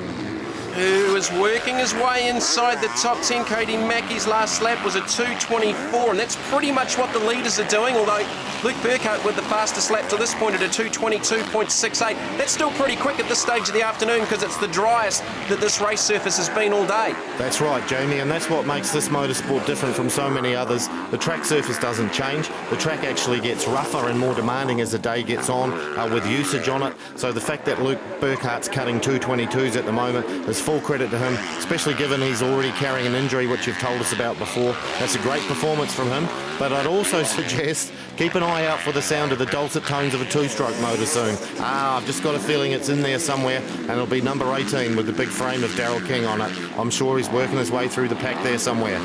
who is working his way inside the top 10. Cody Mackey's last lap was a 2:24, and that's pretty much what the leaders are doing, although Luke Burkhardt with the fastest lap to this point at a 2:22.68. That's still pretty quick at this stage of the afternoon because it's the driest that this race surface has been all day. That's right, Jamie, and that's what makes this motorsport different from so many others. The track surface doesn't change. The track actually gets rougher and more demanding as the day gets on with usage on it. So the fact that Luke Burkhardt's cutting 2:22s at the moment is full credit to him, especially given he's already carrying an injury, which you've told us about before. That's a great performance from him, but I'd also suggest keep an eye out for the sound of the dulcet tones of a two-stroke motor soon. I've just got a feeling it's in there somewhere, and it'll be number 18 with the big frame of Daryl King on it. I'm sure he's working his way through the pack there somewhere.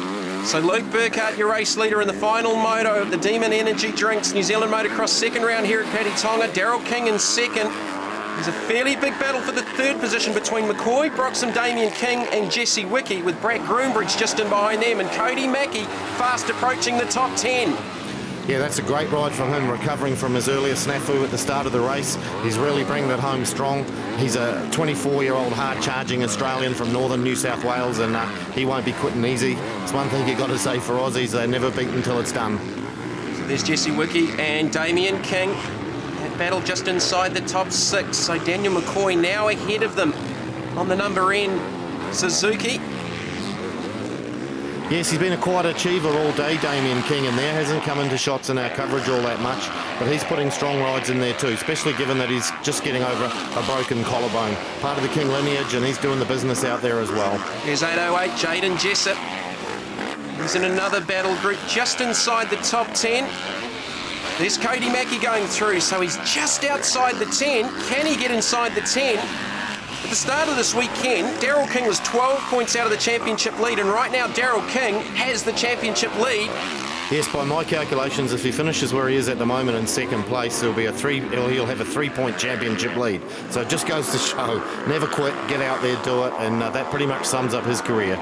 So Luke Burkhardt, your race leader in the final moto of the Demon Energy Drinks New Zealand Motocross second round here at Patetonga. Daryl King in second. There's a fairly big battle for the third position between McCoy, Broxham, Damien King and Jesse Wicke, with Brad Groombridge just in behind them, and Cody Mackey fast approaching the top 10. Yeah, that's a great ride from him, recovering from his earlier snafu at the start of the race. He's really bringing it home strong. He's a 24-year-old hard-charging Australian from northern New South Wales, and he won't be quitting easy. It's one thing you've got to say for Aussies, they're never beaten until it's done. So there's Jesse Wicke and Damien King. That battle just inside the top 6. So Daniel McCoy now ahead of them on the number N Suzuki. Yes, he's been a quiet achiever all day, Damien King, in there. Hasn't come into shots in our coverage all that much, but he's putting strong rides in there too, especially given that he's just getting over a broken collarbone. Part of the King lineage, and he's doing the business out there as well. Here's 808, Jaden Jessup. He's in another battle group just inside the top 10. There's Cody Mackey going through, so he's just outside the 10. Can he get inside the 10? At the start of this weekend, Daryl King was 12 points out of the championship lead, and right now Daryl King has the championship lead. Yes, by my calculations, if he finishes where he is at the moment in second place, he'll have a 3-point championship lead. So it just goes to show, never quit, get out there, do it, and that pretty much sums up his career.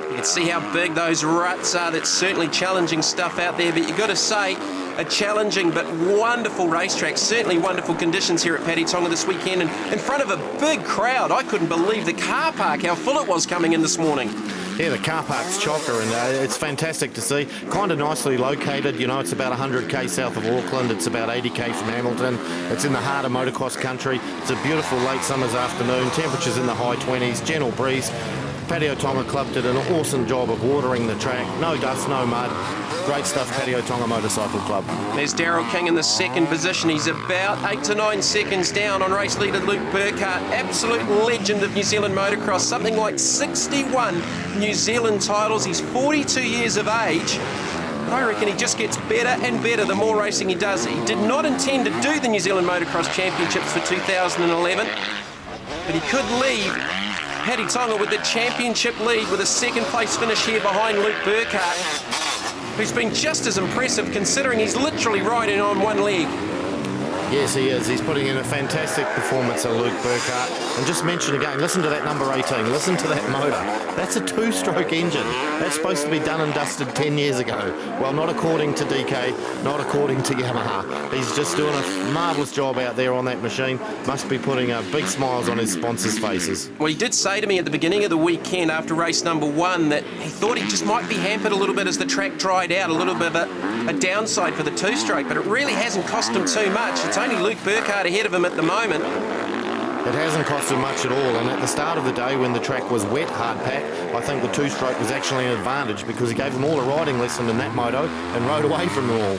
You can see how big those ruts are. That's certainly challenging stuff out there, but you've got to say, a challenging but wonderful racetrack. Certainly wonderful conditions here at Patetonga this weekend, and in front of a big crowd. I couldn't believe the car park, how full it was coming in this morning. Yeah, the car park's chocker, and it's fantastic to see. Kind of nicely located, you know, it's about 100k south of Auckland, it's about 80k from Hamilton. It's in the heart of motocross country. It's a beautiful late summer's afternoon, temperatures in the high 20s, gentle breeze. Patetonga Club did an awesome job of watering the track. No dust, no mud. Great stuff, Patetonga Motorcycle Club. There's Daryl King in the second position. He's about 8 to 9 seconds down on race leader Luke Burkhardt. Absolute legend of New Zealand motocross. Something like 61 New Zealand titles. He's 42 years of age. And I reckon he just gets better and better the more racing he does. He did not intend to do the New Zealand Motocross Championships for 2011, but he could leave Patetonga with the championship lead with a second place finish here behind Luke Burkhardt, who's been just as impressive considering he's literally riding on one leg. Yes, he is. He's putting in a fantastic performance of Luke Burkhardt. And just mention again, listen to that number 18. Listen to that motor. That's a two-stroke engine. That's supposed to be done and dusted 10 years ago. Well, not according to DK, not according to Yamaha. He's just doing a marvellous job out there on that machine. Must be putting big smiles on his sponsors' faces. Well, he did say to me at the beginning of the weekend after race number 1 that he thought he just might be hampered a little bit as the track dried out, a little bit of a downside for the two-stroke, but it really hasn't cost him too much. It's only Luke Burkhardt ahead of him at the moment. It hasn't cost him much at all, and at the start of the day when the track was wet, hard pack, I think the two-stroke was actually an advantage because he gave them all a riding lesson in that moto and rode away from them all.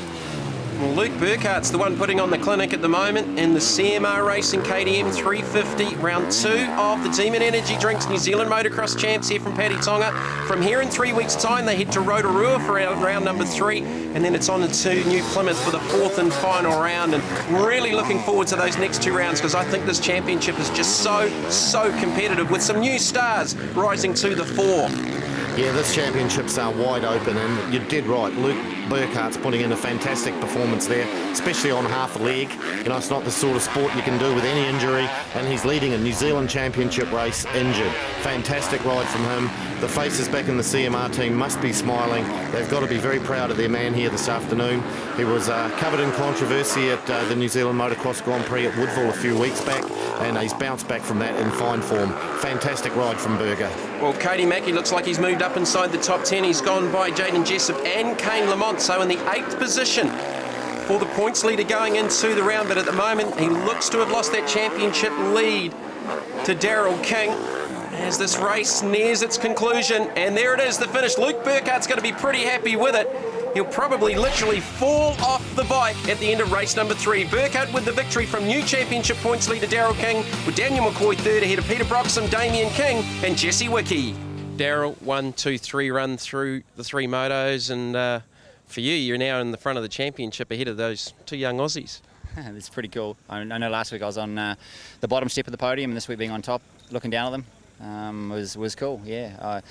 Well, Luke Burkhart's the one putting on the clinic at the moment in the CMR Racing KTM 350, round 2 of the Demon Energy Drinks New Zealand Motocross Champs here from Patetonga. From here in 3 weeks' time, they head to Rotorua for round number 3, and then it's on to New Plymouth for the 4th and final round. And really looking forward to those next 2 rounds, because I think this championship is just so competitive, with some new stars rising to the fore. Yeah, this championship's wide open, and you did right. Luke Burkhart's putting in a fantastic performance there, especially on half a leg. You know, it's not the sort of sport you can do with any injury, and he's leading a New Zealand championship race injured. Fantastic ride from him. The faces back in the CMR team must be smiling. They've got to be very proud of their man here this afternoon. He was covered in controversy at the New Zealand Motocross Grand Prix at Woodville a few weeks back, and he's bounced back from that in fine form. Fantastic ride from Burger. Well, Cody Mackey looks like he's moved up inside the top 10. He's gone by Jaden Jessup and Kane Lamont, so in the 8th position for the points leader going into the round. But at the moment, he looks to have lost that championship lead to Daryl King as this race nears its conclusion. And there it is, the finish. Luke Burkhart's going to be pretty happy with it. He'll probably literally fall off the bike at the end of race number 3. Burkhart with the victory from new championship points leader Daryl King, with Daniel McCoy third ahead of Peter Broxham, Damien King and Jesse Wickie. Daryl, 1, 2, 3 run through the 3 motos, and for you, you're now in the front of the championship ahead of those 2 young Aussies. It's pretty cool. I know last week I was on the bottom step of the podium, and this week being on top, looking down at them, was cool. Yeah.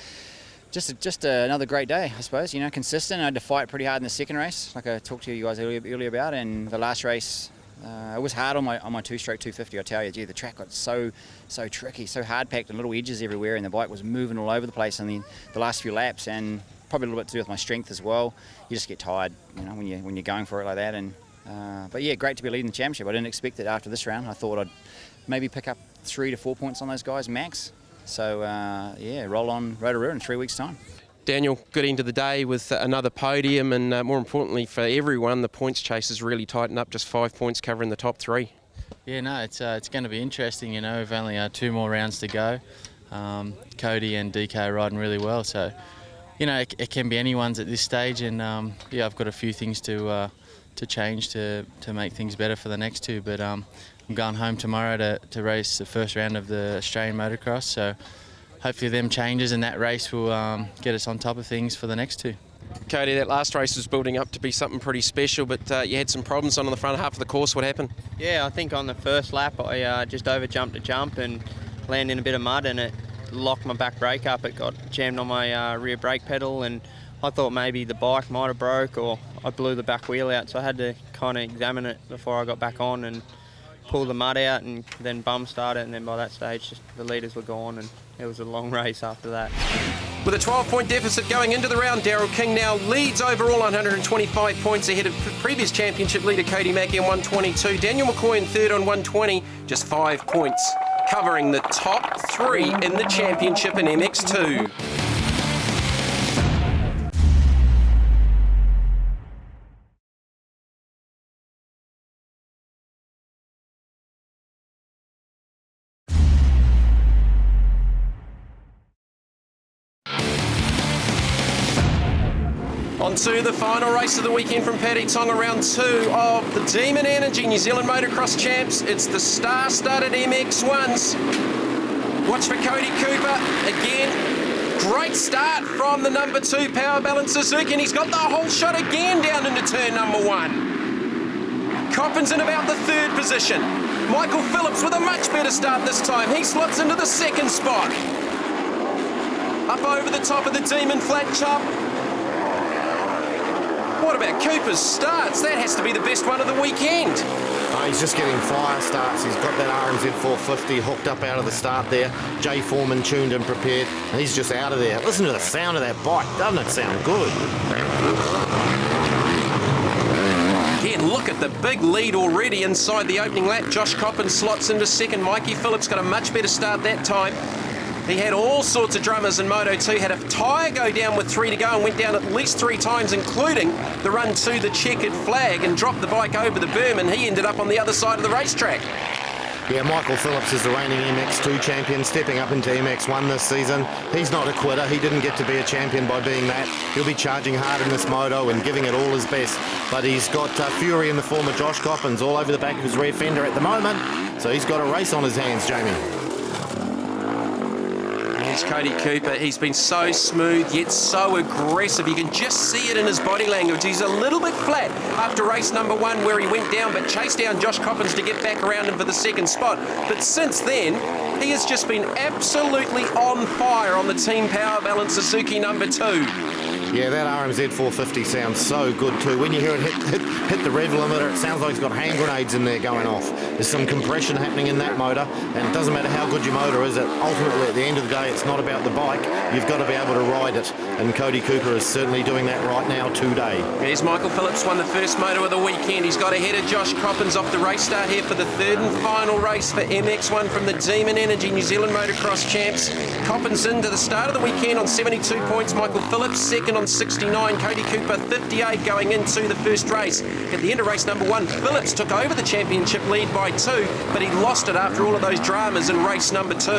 Just another great day, I suppose. You know, consistent. I had to fight pretty hard in the second race, like I talked to you guys earlier about. And the last race, it was hard on my two-stroke 250. I tell you, gee, the track got so tricky, so hard packed, and little edges everywhere, and the bike was moving all over the place. And then the last few laps, and probably a little bit to do with my strength as well. You just get tired, you know, when you're going for it like that. And but yeah, great to be leading the championship. I didn't expect it after this round. I thought I'd maybe pick up 3 to 4 points on those guys max. So, yeah, roll on Rotorua in 3 weeks' time. Daniel, good end of the day with another podium, and more importantly for everyone, the points chase has really tightened up, just 5 points covering the top 3. Yeah, no, it's going to be interesting. You know, we've only 2 more rounds to go. Cody and DK are riding really well, so, you know, it can be anyone's at this stage, and yeah, I've got a few things to change to make things better for the next 2, but I'm going home tomorrow to race the first round of the Australian Motocross, so hopefully them changes in that race will get us on top of things for the next 2. Cody, that last race was building up to be something pretty special, but you had some problems on the front half of the course. What happened? Yeah, I think on the first lap I just over-jumped a jump and landed in a bit of mud, and it locked my back brake up. It got jammed on my rear brake pedal, and I thought maybe the bike might have broke or I blew the back wheel out, so I had to kind of examine it before I got back on and pull the mud out and then bum start it, and then by that stage the leaders were gone, and it was a long race after that. With a 12-point deficit going into the round, Daryl King now leads overall on 125 points ahead of previous championship leader Cody Mackey on 122. Daniel McCoy in third on 120, just 5 points, covering the top 3 in the championship in MX2. On to the final race of the weekend from Patetonga, round 2 of the Demon Energy New Zealand Motocross Champs. It's the star-studded MX1s. Watch for Cody Cooper again. Great start from the number 2 Power Balance Suzuki, and he's got the whole shot again down into turn number 1. Coppin's in about the 3rd position. Michael Phillips with a much better start this time. He slots into the 2nd spot. Up over the top of the Demon flat chop. What about Cooper's starts? That has to be the best one of the weekend. Oh, he's just getting fire starts. He's got that RMZ 450 hooked up out of the start there. Jay Foreman tuned and prepared, and he's just out of there. Listen to the sound of that bike. Doesn't it sound good? Again, look at the big lead already inside the opening lap. Josh Coppin slots into 2nd. Mikey Phillips got a much better start that time. He had all sorts of drummers in Moto2, had a tyre go down with 3 to go and went down at least 3 times, including the run to the checkered flag, and dropped the bike over the berm, and he ended up on the other side of the racetrack. Yeah, Michael Phillips is the reigning MX2 champion, stepping up into MX1 this season. He's not a quitter. He didn't get to be a champion by being that. He'll be charging hard in this moto and giving it all his best. But he's got fury in the form of Josh Coppins all over the back of his rear fender at the moment. So he's got a race on his hands, Jamie. Here's Cody Cooper. He's been so smooth yet so aggressive. You can just see it in his body language. He's a little bit flat after race number 1 where he went down but chased down Josh Coppins to get back around him for the second spot. But since then, he has just been absolutely on fire on the Team Power Balance Suzuki number 2. Yeah, that RMZ 450 sounds so good too. When you hear it hit the rev limiter, it sounds like it's got hand grenades in there going off. There's some compression happening in that motor, and it doesn't matter how good your motor is. Ultimately, at the end of the day, it's not about the bike. You've got to be able to ride it, and Cody Cooper is certainly doing that right now today. Here's Michael Phillips, won the first moto of the weekend. He's got ahead of Josh Coppins off the race start here for the third and final race for MX1 from the Demon Energy New Zealand Motocross champs. Coppins into the start of the weekend on 72 points. Michael Phillips second on 69. Cody Cooper 58 going into the first race. At the end of race number 1, Phillips took over the championship lead by 2, but he lost it after all of those dramas in race number 2.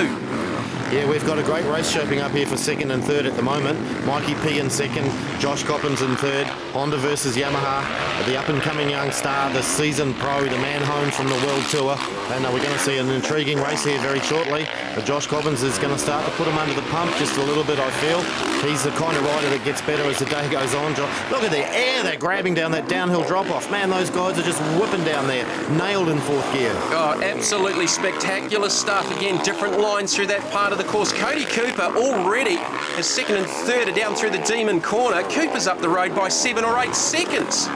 Yeah, we've got a great race shaping up here for second and third at the moment. Mikey P in second, Josh Coppins in third. Honda versus Yamaha, the up-and-coming young star, the seasoned pro, the man home from the World Tour. And we're going to see an intriguing race here very shortly. Josh Coppins is going to start to put him under the pump just a little bit, I feel. He's the kind of rider that gets better as the day goes on. Look at the air they're grabbing down that downhill drop-off. Man, those guys are just whipping down there, nailed in fourth gear. Oh, absolutely spectacular stuff. Again, different lines through that part of the course. Cody Cooper already is second and third are down through the Demon corner. Cooper's up the road by 7 or 8 seconds.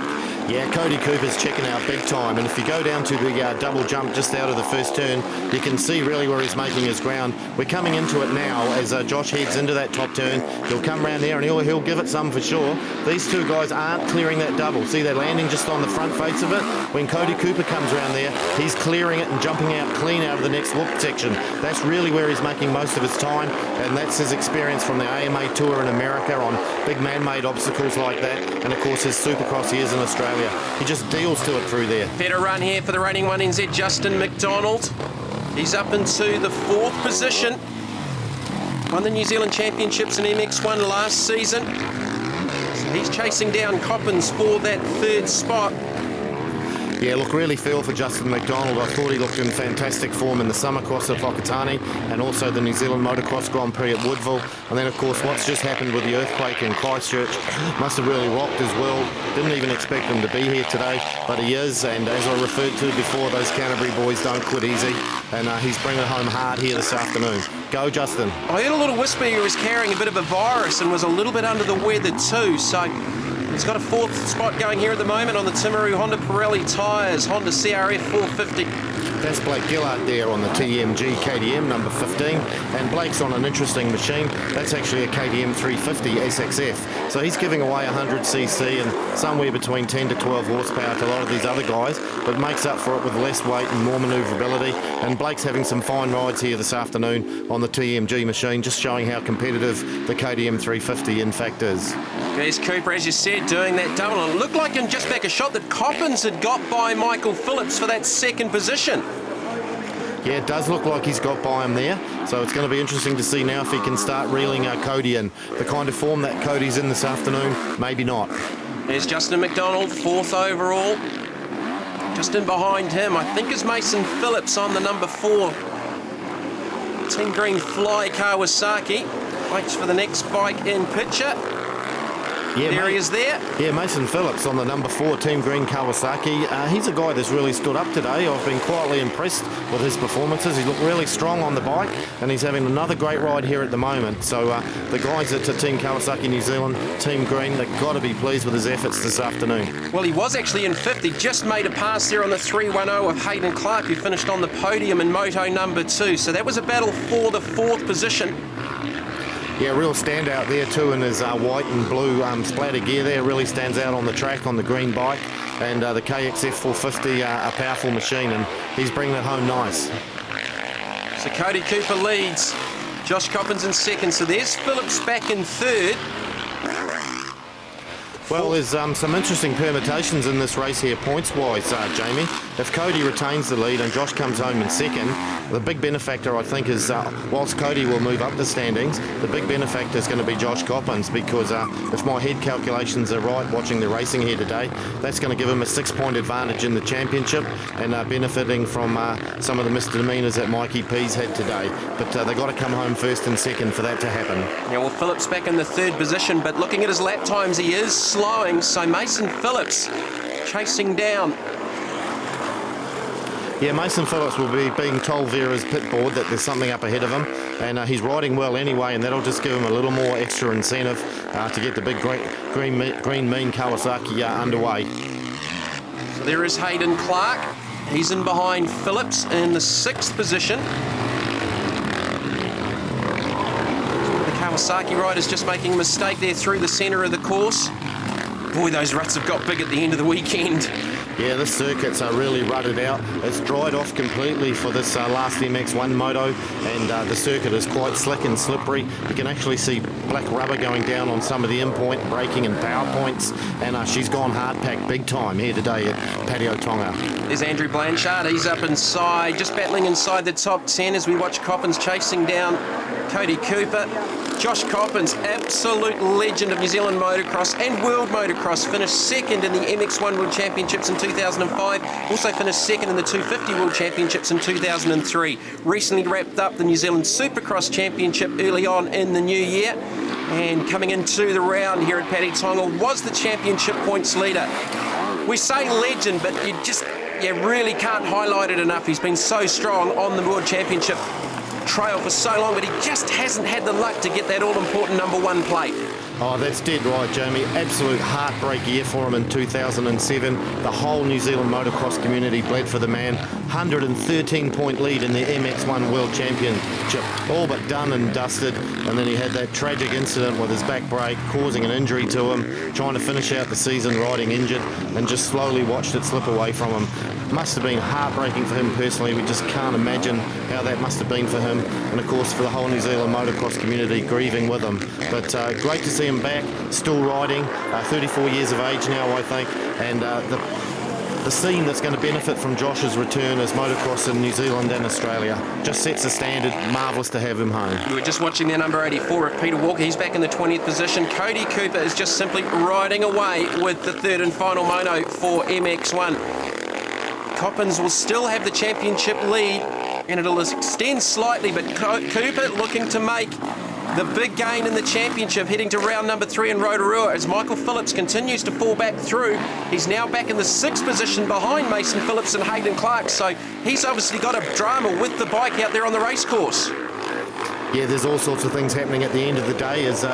Yeah, Cody Cooper's checking out big time, and if you go down to the double jump just out of the first turn, you can see really where he's making his ground. We're coming into it now as Josh heads into that top turn. He'll come around there and he'll give it some for sure. These two guys aren't clearing that double. See, they're landing just on the front face of it. When Cody Cooper comes around there, he's clearing it and jumping out clean out of the next loop section. That's really where he's making most of his time, and that's his experience from the AMA Tour in America on big man-made obstacles like that, and of course his Supercross years in Australia. He just deals to it through there. Better run here for the reigning 1NZ, Justin McDonald. He's up into the 4th position. Won the New Zealand Championships in MX1 last season. So he's chasing down Coppins for that 3rd spot. Yeah, look, really feel for Justin McDonald. I thought he looked in fantastic form in the summer cross at Patetonga and also the New Zealand Motocross Grand Prix at Woodville. And then, of course, what's just happened with the earthquake in Christchurch must have really rocked his world. Didn't even expect him to be here today, but he is. And as I referred to before, those Canterbury boys don't quit easy. And he's bringing it home hard here this afternoon. Go, Justin. I heard a little whisper he was carrying a bit of a virus and was a little bit under the weather too. So he's got a 4th spot going here at the moment on the Timaru Honda Pirelli tyres, Honda CRF 450. That's Blake Gillard there on the TMG KTM number 15, and Blake's on an interesting machine. That's actually a KTM 350 SXF. So he's giving away 100cc and somewhere between 10 to 12 horsepower to a lot of these other guys, but makes up for it with less weight and more manoeuvrability. And Blake's having some fine rides here this afternoon on the TMG machine, just showing how competitive the KTM 350 in fact is. There's Cooper, as you said, doing that double. It looked like in just back a shot that Coppins had got by Michael Phillips for that 2nd position. Yeah, it does look like he's got by him there. So it's going to be interesting to see now if he can start reeling Cody in. The kind of form that Cody's in this afternoon, maybe not. There's Justin McDonald, 4th overall. Just in behind him, I think, is Mason Phillips on the number 4. Team Green Fly Kawasaki. Waits for the next bike in picture. Yeah, there he is there. Yeah, Mason Phillips on the number 4 Team Green Kawasaki. He's a guy that's really stood up today. I've been quietly impressed with his performances. He looked really strong on the bike, and he's having another great ride here at the moment. So the guys at Team Kawasaki New Zealand, Team Green, they've got to be pleased with his efforts this afternoon. Well, he was actually in 5th. He just made a pass there on the 310 of Hayden Clark, who finished on the podium in Moto number 2. So that was a battle for the 4th position. Yeah, real standout there too in his white and blue splatter gear there. Really stands out on the track on the green bike. And the KXF 450, a powerful machine, and he's bringing it home nice. So Cody Cooper leads. Josh Coppins in 2nd. So there's Phillips back in 3rd. Well, there's some interesting permutations in this race here, points-wise, Jamie. If Cody retains the lead and Josh comes home in second, the big benefactor, I think, is whilst Cody will move up the standings, the big benefactor is going to be Josh Coppins, because if my head calculations are right, watching the racing here today, that's going to give him a 6-point advantage in the championship, and benefiting from some of the misdemeanours that Mikey P's had today. But they've got to come home first and second for that to happen. Yeah, well, Phillips back in the third position, but looking at his lap times, he is slowing. So Mason Phillips chasing down. Yeah, Mason Phillips will be being told via his pit board that there's something up ahead of him, and he's riding well anyway, and that'll just give him a little more extra incentive to get the big green mean Kawasaki underway. So there is Hayden Clark. He's in behind Phillips in the 6th position. The Kawasaki rider's just making a mistake there through the centre of the course. Boy, those ruts have got big at the end of the weekend. Yeah, this circuit's really rutted out. It's dried off completely for this last MX1 moto, and the circuit is quite slick and slippery. You can actually see black rubber going down on some of the in-point braking and power points, and she's gone hard-packed big time here today at Patetonga. There's Andrew Blanchard. He's up inside, just battling inside the top 10 as we watch Coppins chasing down Cody Cooper. Josh Coppins, absolute legend of New Zealand motocross and world motocross, finished second in the MX1 World Championships in 2005, also finished second in the 250 World Championships in 2003. Recently wrapped up the New Zealand Supercross Championship early on in the new year, and coming into the round here at Patetonga was the championship points leader. We say legend, but you really can't highlight it enough. He's been so strong on the World Championship trail for so long, but he just hasn't had the luck to get that all-important #1 plate. Oh, that's dead right, Jamie. Absolute heartbreak year for him in 2007. The whole New Zealand motocross community bled for the man. 113-point lead in the MX1 World Championship. All but done and dusted. And then he had that tragic incident with his back brake, causing an injury to him, trying to finish out the season riding injured, and just slowly watched it slip away from him. Must have been heartbreaking for him personally. We just can't imagine how that must have been for him. And of course for the whole New Zealand motocross community grieving with him. But great to see him back, still riding, 34 years of age now, I think, and the scene that's going to benefit from Josh's return is motocross in New Zealand and Australia. Just sets a standard. Marvellous to have him home. We were just watching their number 84 of Peter Walker. He's back in the 20th position. Cody Cooper is just simply riding away with the third and final mono for MX1. Coppins will still have the championship lead, and it'll extend slightly, but Cooper looking to make the big gain in the championship, heading to round number 3 in Rotorua as Michael Phillips continues to fall back through. He's now back in the 6th position behind Mason Phillips and Hayden Clark, so he's obviously got a drama with the bike out there on the race course. Yeah, there's all sorts of things happening at the end of the day as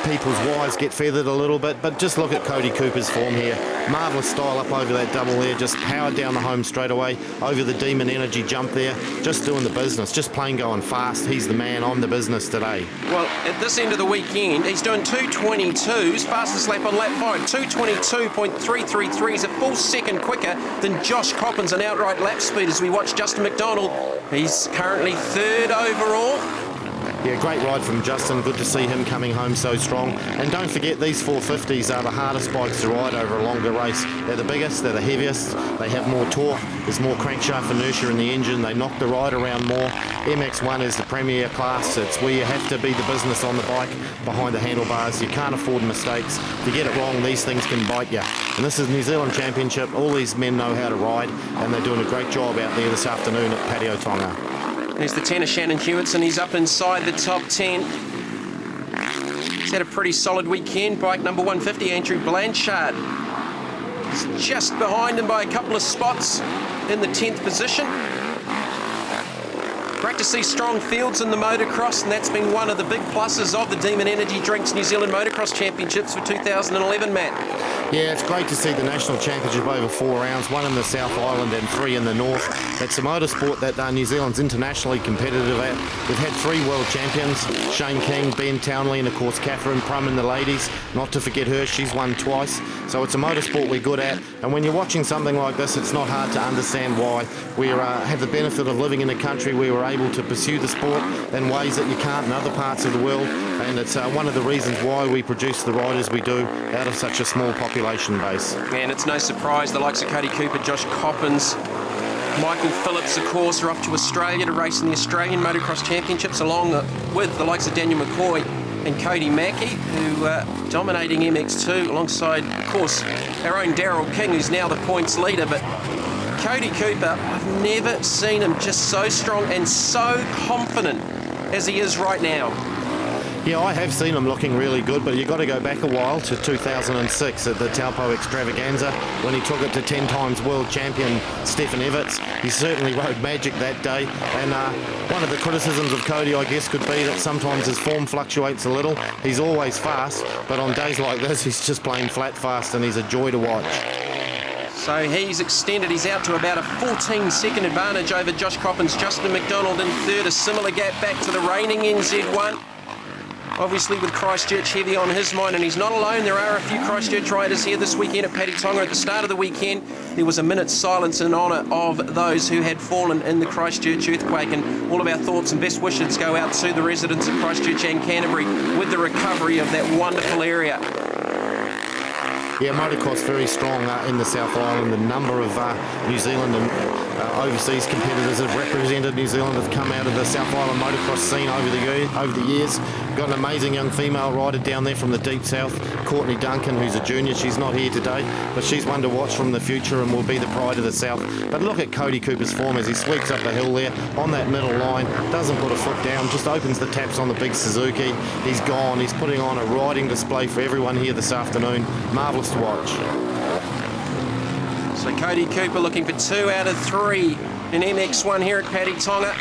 people's wires get feathered a little bit, but just look at Cody Cooper's form here. Marvellous style up over that double there, just powered down the home straight away, over the Demon Energy jump there, just doing the business, just plain going fast. He's the man on the business today. Well, at this end of the weekend, he's doing 2:22s, fastest lap on lap 5, 2:22.333. He's a full second quicker than Josh Coppins, an outright lap speed as we watch Justin McDonald. He's currently 3rd overall. Yeah, great ride from Justin. Good to see him coming home so strong. And don't forget, these 450s are the hardest bikes to ride over a longer race. They're the biggest, they're the heaviest, they have more torque, there's more crankshaft inertia in the engine, they knock the ride around more. MX1 is the premier class. It's where you have to be the business on the bike, behind the handlebars. You can't afford mistakes. If you get it wrong, these things can bite you. And this is New Zealand Championship. All these men know how to ride, and they're doing a great job out there this afternoon at Patetonga. There's the 10 of Shannon Hewitson. He's up inside the top 10. He's had a pretty solid weekend. Bike number 150, Andrew Blanchard. He's just behind him by a couple of spots in the 10th position. Great to see strong fields in the motocross, and that's been one of the big pluses of the Demon Energy Drinks New Zealand Motocross Championships for 2011, Matt. Yeah, it's great to see the National Championship over 4 rounds, 1 in the South Island and 3 in the North. It's a motorsport that New Zealand's internationally competitive at. We've had 3 world champions, Shane King, Ben Townley, and of course Catherine Prum in the ladies. Not to forget her, she's won twice. So it's a motorsport we're good at. And when you're watching something like this, it's not hard to understand why. We have the benefit of living in a country where we're able to pursue the sport in ways that you can't in other parts of the world. and it's one of the reasons why we produce the riders we do out of such a small population base. And it's no surprise the likes of Cody Cooper, Josh Coppins, Michael Phillips, of course, are off to Australia to race in the Australian Motocross Championships, along with the likes of Daniel McCoy and Cody Mackey, who are dominating MX2 alongside, of course, our own Daryl King, who's now the points leader. But Cody Cooper, I've never seen him just so strong and so confident as he is right now. Yeah, I have seen him looking really good, but you've got to go back a while to 2006 at the Taupo Extravaganza when he took it to 10 times world champion Stefan Everts. He certainly rode magic that day, and one of the criticisms of Cody, I guess, could be that sometimes his form fluctuates a little. He's always fast, but on days like this, he's just plain flat fast, and he's a joy to watch. So he's extended, he's out to about a 14-second advantage over Josh Coppins. Justin McDonald in third, a similar gap back to the reigning NZ1. Obviously with Christchurch heavy on his mind, and he's not alone. There are a few Christchurch riders here this weekend at Patetonga. At the start of the weekend, there was a minute's silence in honour of those who had fallen in the Christchurch earthquake, and all of our thoughts and best wishes go out to the residents of Christchurch and Canterbury with the recovery of that wonderful area. Yeah, motocross very strong in the South Island. The number of New Zealand and overseas competitors that have represented New Zealand have come out of the South Island motocross scene over the years. Got an amazing young female rider down there from the deep south, Courtney Duncan, who's a junior. She's not here today, but she's one to watch from the future and will be the pride of the south. But look at Cody Cooper's form as he sweeps up the hill there on that middle line, doesn't put a foot down, just opens the taps on the big Suzuki. He's gone. He's putting on a riding display for everyone here this afternoon. Marvellous to watch. So Cody Cooper looking for 2 out of 3 in MX1 here at Patetonga.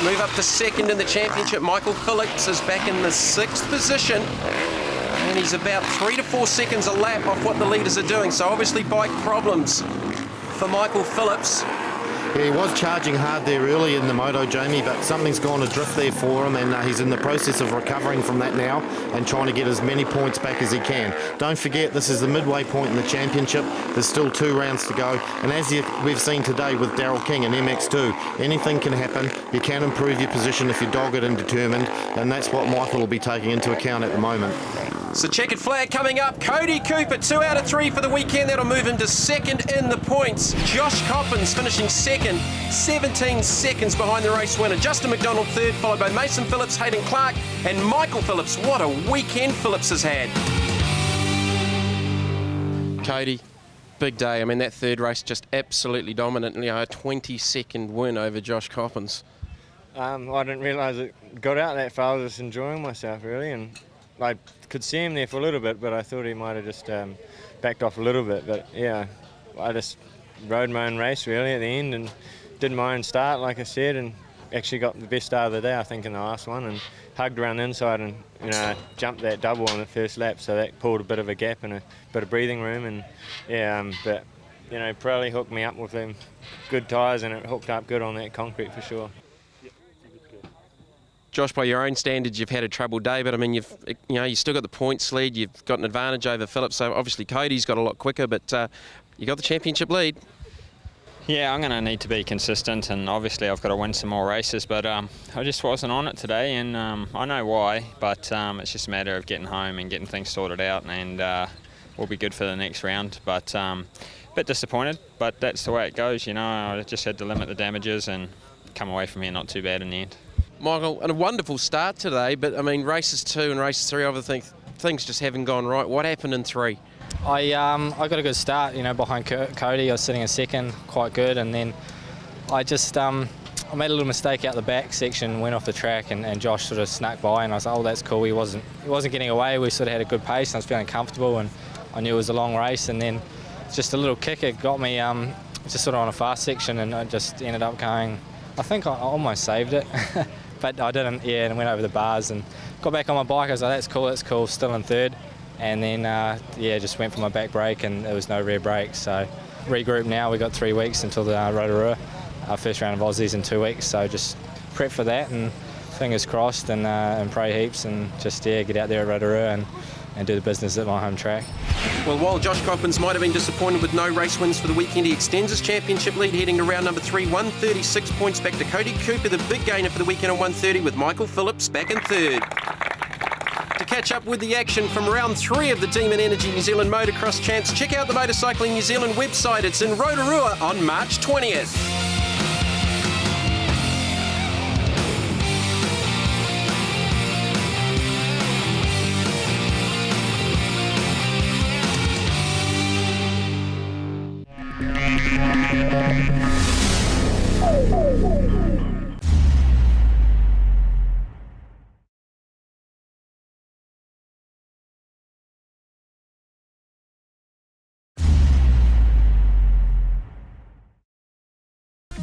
Move up to second in the championship. Michael Phillips is back in the 6th position, and he's about 3 to 4 seconds a lap off what the leaders are doing. So obviously bike problems for Michael Phillips. Yeah, he was charging hard there early in the moto, Jamie, but something's gone adrift there for him, and he's in the process of recovering from that now and trying to get as many points back as he can. Don't forget, this is the midway point in the championship. There's still 2 rounds to go, and as we've seen today with Daryl King and MX2, anything can happen. You can improve your position if you're dogged and determined, and that's what Michael will be taking into account at the moment. So checkered flag coming up. Cody Cooper, 2 out of 3 for the weekend. That'll move him to second in the points. Josh Coppins finishing second, 17 seconds behind the race winner. Justin McDonald third, followed by Mason Phillips, Hayden Clark, and Michael Phillips. What a weekend Phillips has had. Cody, big day. I mean, that third race just absolutely dominant. You know, a 20-second win over Josh Coppins. I didn't realise it got out that far. I was just enjoying myself, really, and I could see him there for a little bit, but I thought he might have just backed off a little bit. But yeah, I just rode my own race really at the end and did my own start, like I said, and actually got the best start of the day, I think, in the last one, and hugged around the inside and, you know, jumped that double on the first lap, so that pulled a bit of a gap and a bit of breathing room. And yeah, but you know, Pirelli hooked me up with them good tyres, and it hooked up good on that concrete for sure. Josh, by your own standards, you've had a troubled day, but I mean, you still got the points lead. You've got an advantage over Phillips. So obviously Cody's got a lot quicker, but you got the championship lead. Yeah, I'm going to need to be consistent, and obviously I've got to win some more races. But I just wasn't on it today, and I know why. But it's just a matter of getting home and getting things sorted out, and we'll be good for the next round. But a bit disappointed, but that's the way it goes. You know, I just had to limit the damages and come away from here not too bad in the end. Michael, and a wonderful start today, but I mean, races 2 and races 3, I think things just haven't gone right. What happened in 3? I got a good start, you know, behind Cody. I was sitting in second, quite good, and then I just I made a little mistake out the back section, went off the track, and Josh sort of snuck by, and I was like, oh, that's cool. He wasn't getting away. We sort of had a good pace, and I was feeling comfortable, and I knew it was a long race, and then just a little kick, it got me just sort of on a fast section, and I just ended up going, I think I almost saved it. But I didn't, yeah, and went over the bars and got back on my bike. I was like, that's cool, still in third. And then, just went for my back brake, and there was no rear brake. So regroup now. We've got 3 weeks until the Rotorua, our first round of Aussies in 2 weeks. So just prep for that, and fingers crossed, and pray heaps, and just, get out there at Rotorua and do the business at my home track. Well, while Josh Coppins might have been disappointed with no race wins for the weekend, he extends his championship lead heading to round number 3, 136 points back to Cody Cooper, the big gainer for the weekend on 130, with Michael Phillips back in third. To catch up with the action from round 3 of the Demon Energy New Zealand Motocross Champs, check out the Motorcycling New Zealand website. It's in Rotorua on March 20th.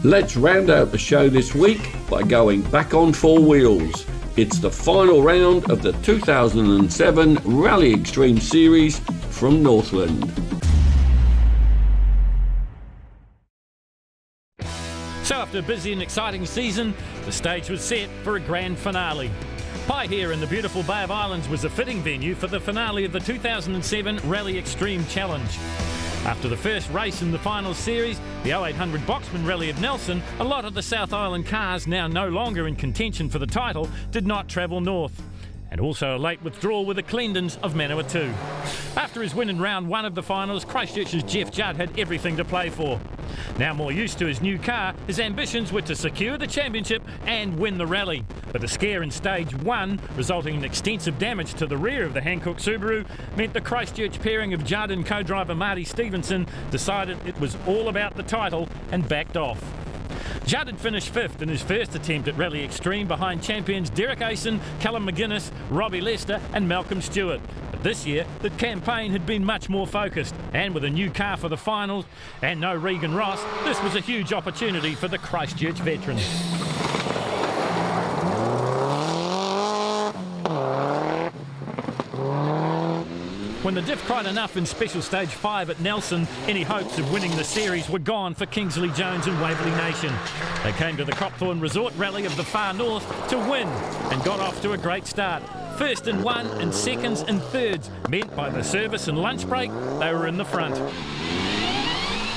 Let's round out the show this week by going back on four wheels. It's the final round of the 2007 Rally Extreme Series from Northland. So after a busy and exciting season, the stage was set for a grand finale. Pai here in the beautiful Bay of Islands was a fitting venue for the finale of the 2007 Rally Extreme Challenge. After the first race in the final series, the 0800 Boxman Rally of Nelson, a lot of the South Island cars, now no longer in contention for the title, did not travel north. And also a late withdrawal with the Clendons of Manawatu. After his win in round 1 of the finals, Christchurch's Jeff Judd had everything to play for. Now more used to his new car, his ambitions were to secure the championship and win the rally. But a scare in stage 1, resulting in extensive damage to the rear of the Hankook Subaru, meant the Christchurch pairing of Judd and co-driver Marty Stevenson decided it was all about the title and backed off. Judd had finished 5th in his first attempt at Rally Extreme behind champions Derek Asen, Callum McGuinness, Robbie Lester and Malcolm Stewart. But this year, the campaign had been much more focused, and with a new car for the finals and no Regan Ross, this was a huge opportunity for the Christchurch veterans. When the diff cried enough in Special Stage 5 at Nelson, any hopes of winning the series were gone for Kingsley Jones and Waverley Nation. They came to the Copthorne Resort Rally of the Far North to win and got off to a great start. First in 1 and seconds and thirds, meant by the service and lunch break, they were in the front.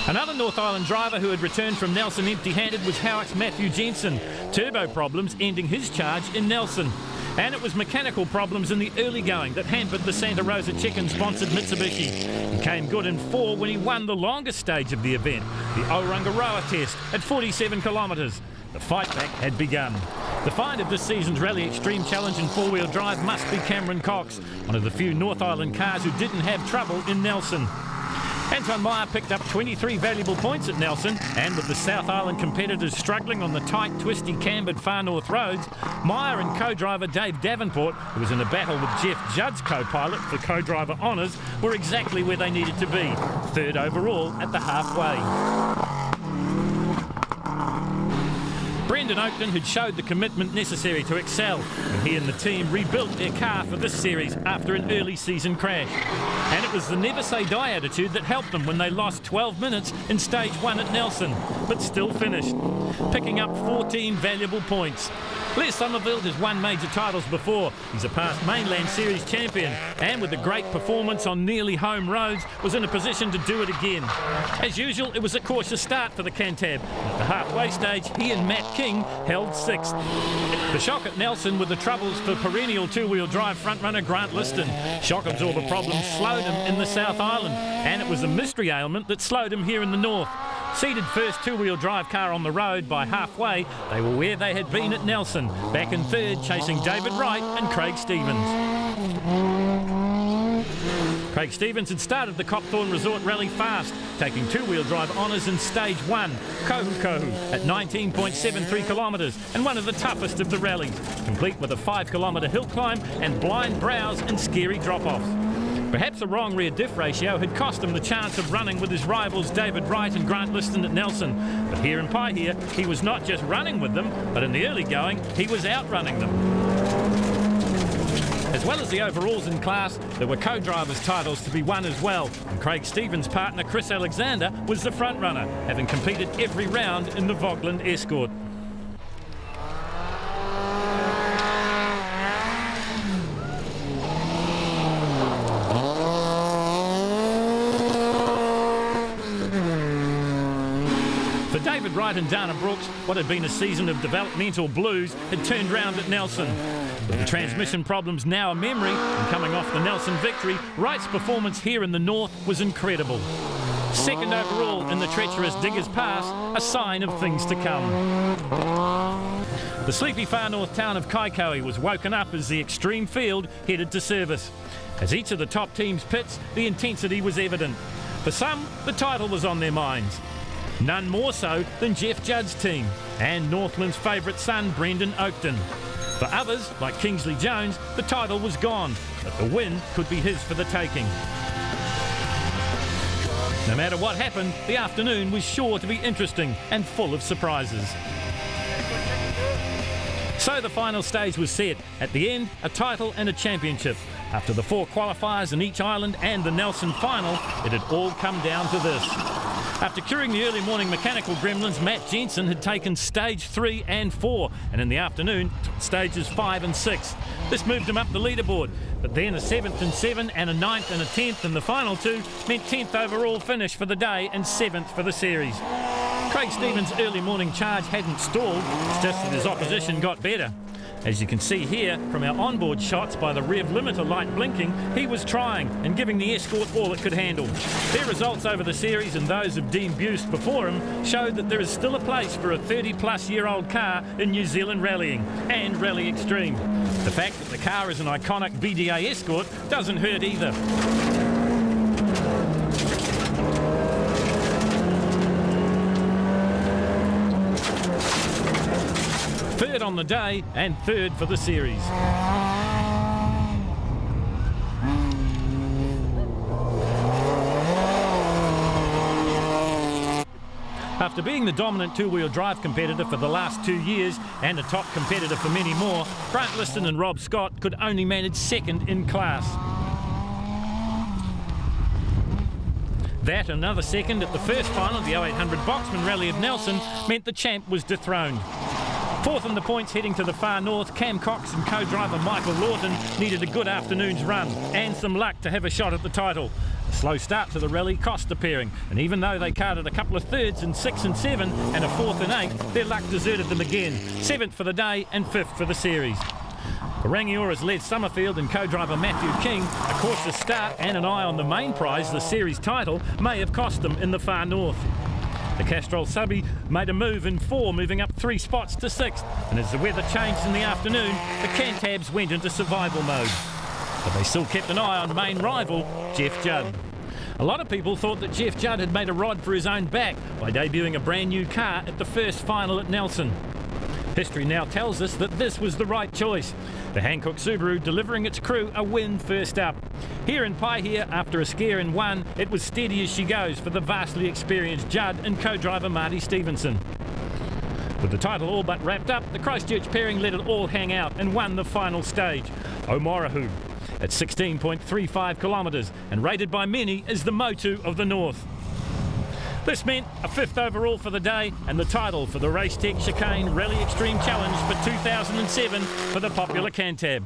Another North Island driver who had returned from Nelson empty-handed was Howick's Matthew Jensen. Turbo problems ending his charge in Nelson. And it was mechanical problems in the early going that hampered the Santa Rosa Chicken-sponsored Mitsubishi. He came good in 4 when he won the longest stage of the event, the Orangaroa test at 47 kilometres. The fight back had begun. The find of this season's Rally Extreme Challenge in four-wheel drive must be Cameron Cox, one of the few North Island cars who didn't have trouble in Nelson. Anton Meyer picked up 23 valuable points at Nelson, and with the South Island competitors struggling on the tight, twisty, cambered Far North roads, Meyer and co-driver Dave Davenport, who was in a battle with Jeff Judd's co-pilot for co-driver honours, were exactly where they needed to be, 3rd overall at the halfway. Brendan Oakton had showed the commitment necessary to excel, and he and the team rebuilt their car for this series after an early season crash. And it was the never say die attitude that helped them when they lost 12 minutes in stage 1 at Nelson, but still finished, picking up 14 valuable points. Les Somerville has won major titles before. He's a past Mainland Series champion, and with a great performance on nearly home roads, was in a position to do it again. As usual, it was a cautious start for the Cantab. At the halfway stage, he and Matt King held 6th. The shock at Nelson were the troubles for perennial two-wheel drive frontrunner Grant Liston. Shock absorber problems slowed him in the South Island, and it was a mystery ailment that slowed him here in the North. Seeded first two-wheel drive car on the road by halfway, they were where they had been at Nelson, back in 3rd chasing David Wright and Craig Stevens. Craig Stevens had started the Copthorne Resort Rally fast, taking two-wheel drive honours in stage 1, Kohu at 19.73 kilometres, and one of the toughest of the rallies, complete with a 5-kilometre hill climb and blind brows and scary drop-offs. Perhaps a wrong rear diff ratio had cost him the chance of running with his rivals David Wright and Grant Liston at Nelson. But here in Paihia, he was not just running with them, but in the early going, he was outrunning them. As well as the overalls in class, there were co-drivers' titles to be won as well, and Craig Stevens' partner Chris Alexander was the front runner, having competed every round in the Vogland Escort. David Wright and Dana Brooks, what had been a season of developmental blues, had turned round at Nelson. With the transmission problems now a memory, and coming off the Nelson victory, Wright's performance here in the north was incredible. Second overall in the treacherous Diggers Pass, a sign of things to come. The sleepy far north town of Kaikoui was woken up as the extreme field headed to service. As each of the top teams pits, the intensity was evident. For some, the title was on their minds. None more so than Jeff Judd's team and Northland's favourite son, Brendan Oakton. For others, like Kingsley Jones, the title was gone, but the win could be his for the taking. No matter what happened, the afternoon was sure to be interesting and full of surprises. So the final stage was set. At the end, a title and a championship. After the 4 qualifiers in each island and the Nelson final, it had all come down to this. After curing the early morning mechanical gremlins, Matt Jensen had taken stage 3 and 4, and in the afternoon, stages 5 and 6. This moved him up the leaderboard, but then a 7th and 7 and a 9th and a 10th in the final 2 meant 10th overall finish for the day and 7th for the series. Craig Stevens' early morning charge hadn't stalled, it's just that his opposition got better. As you can see here from our onboard shots by the rev limiter light blinking, he was trying and giving the escort all it could handle. Their results over the series and those of Dean Buist before him showed that there is still a place for a 30-plus-year-old car in New Zealand rallying and Rally Extreme. The fact that the car is an iconic BDA escort doesn't hurt either. Third on the day and third for the series. After being the dominant two-wheel drive competitor for the last 2 years and a top competitor for many more, Grant Liston and Rob Scott could only manage second in class. That, another second at the first final of the 0800 Boxman Rally of Nelson, meant the champ was dethroned. Fourth in the points heading to the far north, Cam Cox and co-driver Michael Lawton needed a good afternoon's run and some luck to have a shot at the title. A slow start to the rally cost the pairing, and even though they carded a couple of thirds in 6 and 7 and a 4th and 8, their luck deserted them again. 7th for the day and 5th for the series. For Rangiora's led Summerfield and co-driver Matthew King, a cautious start and an eye on the main prize, the series title, may have cost them in the far north. The Castrol subby made a move in 4, moving up 3 spots to 6th, and as the weather changed in the afternoon, the Cantabs went into survival mode. But they still kept an eye on main rival, Jeff Judd. A lot of people thought that Jeff Judd had made a rod for his own back by debuting a brand new car at the first final at Nelson. History now tells us that this was the right choice. The Hankook Subaru delivering its crew a win first up. Here in Paihia, after a scare in 1, it was steady as she goes for the vastly experienced Judd and co-driver Marty Stevenson. With the title all but wrapped up, the Christchurch pairing let it all hang out and won the final stage, Omorahu, at 16.35 kilometres and rated by many as the Motu of the North. This meant a 5th overall for the day and the title for the Racetech Chicane Rally Extreme Challenge for 2007 for the popular Cantab.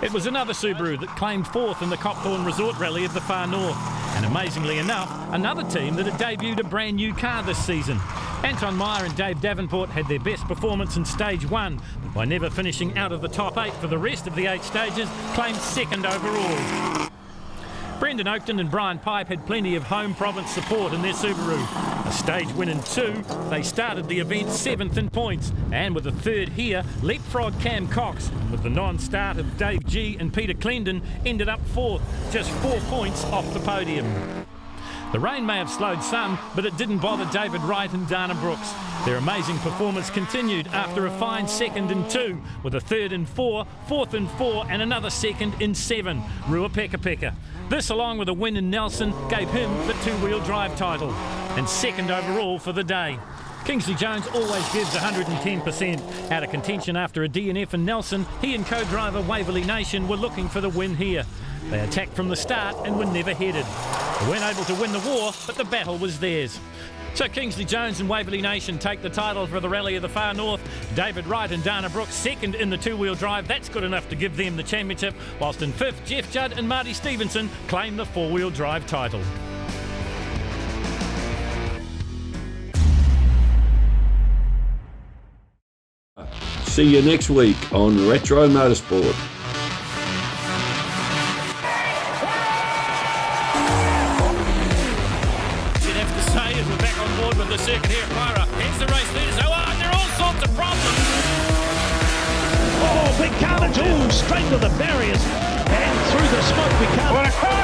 It was another Subaru that claimed 4th in the Copthorne Resort Rally of the Far North, and amazingly enough, another team that had debuted a brand new car this season. Anton Meyer and Dave Davenport had their best performance in stage 1, but by never finishing out of the top 8 for the rest of the 8 stages, claimed 2nd overall. Brendan Oakton and Brian Pipe had plenty of home province support in their Subaru. A stage win in 2, they started the event 7th in points, and with a 3rd here, leapfrog Cam Cox, with the non-start of Dave G and Peter Clendon, ended up 4th, just 4 points off the podium. The rain may have slowed some, but it didn't bother David Wright and Dana Brooks. Their amazing performance continued after a fine 2nd in 2, with a 3rd in 4, 4th in 4 and another 2nd in 7, Rua Peka Peka. This, along with a win in Nelson, gave him the two-wheel drive title, and 2nd overall for the day. Kingsley Jones always gives 110%. Out of contention after a DNF in Nelson, he and co-driver Waverley Nation were looking for the win here. They attacked from the start and were never headed. They weren't able to win the war, but the battle was theirs. So Kingsley Jones and Waverley Nation take the title for the Rally of the Far North. David Wright and Dana Brooks 2nd in the two-wheel drive. That's good enough to give them the championship, whilst in 5th, Jeff Judd and Marty Stevenson claim the 4-wheel drive title. See you next week on Retro Motorsport. You'd have to say as we're back on board with the circuit here, Clara. Here's the race leaders. Oh, and there are all sorts of problems. Oh, big carnage. Oh, straight to the barriers. And through the smoke we come. What a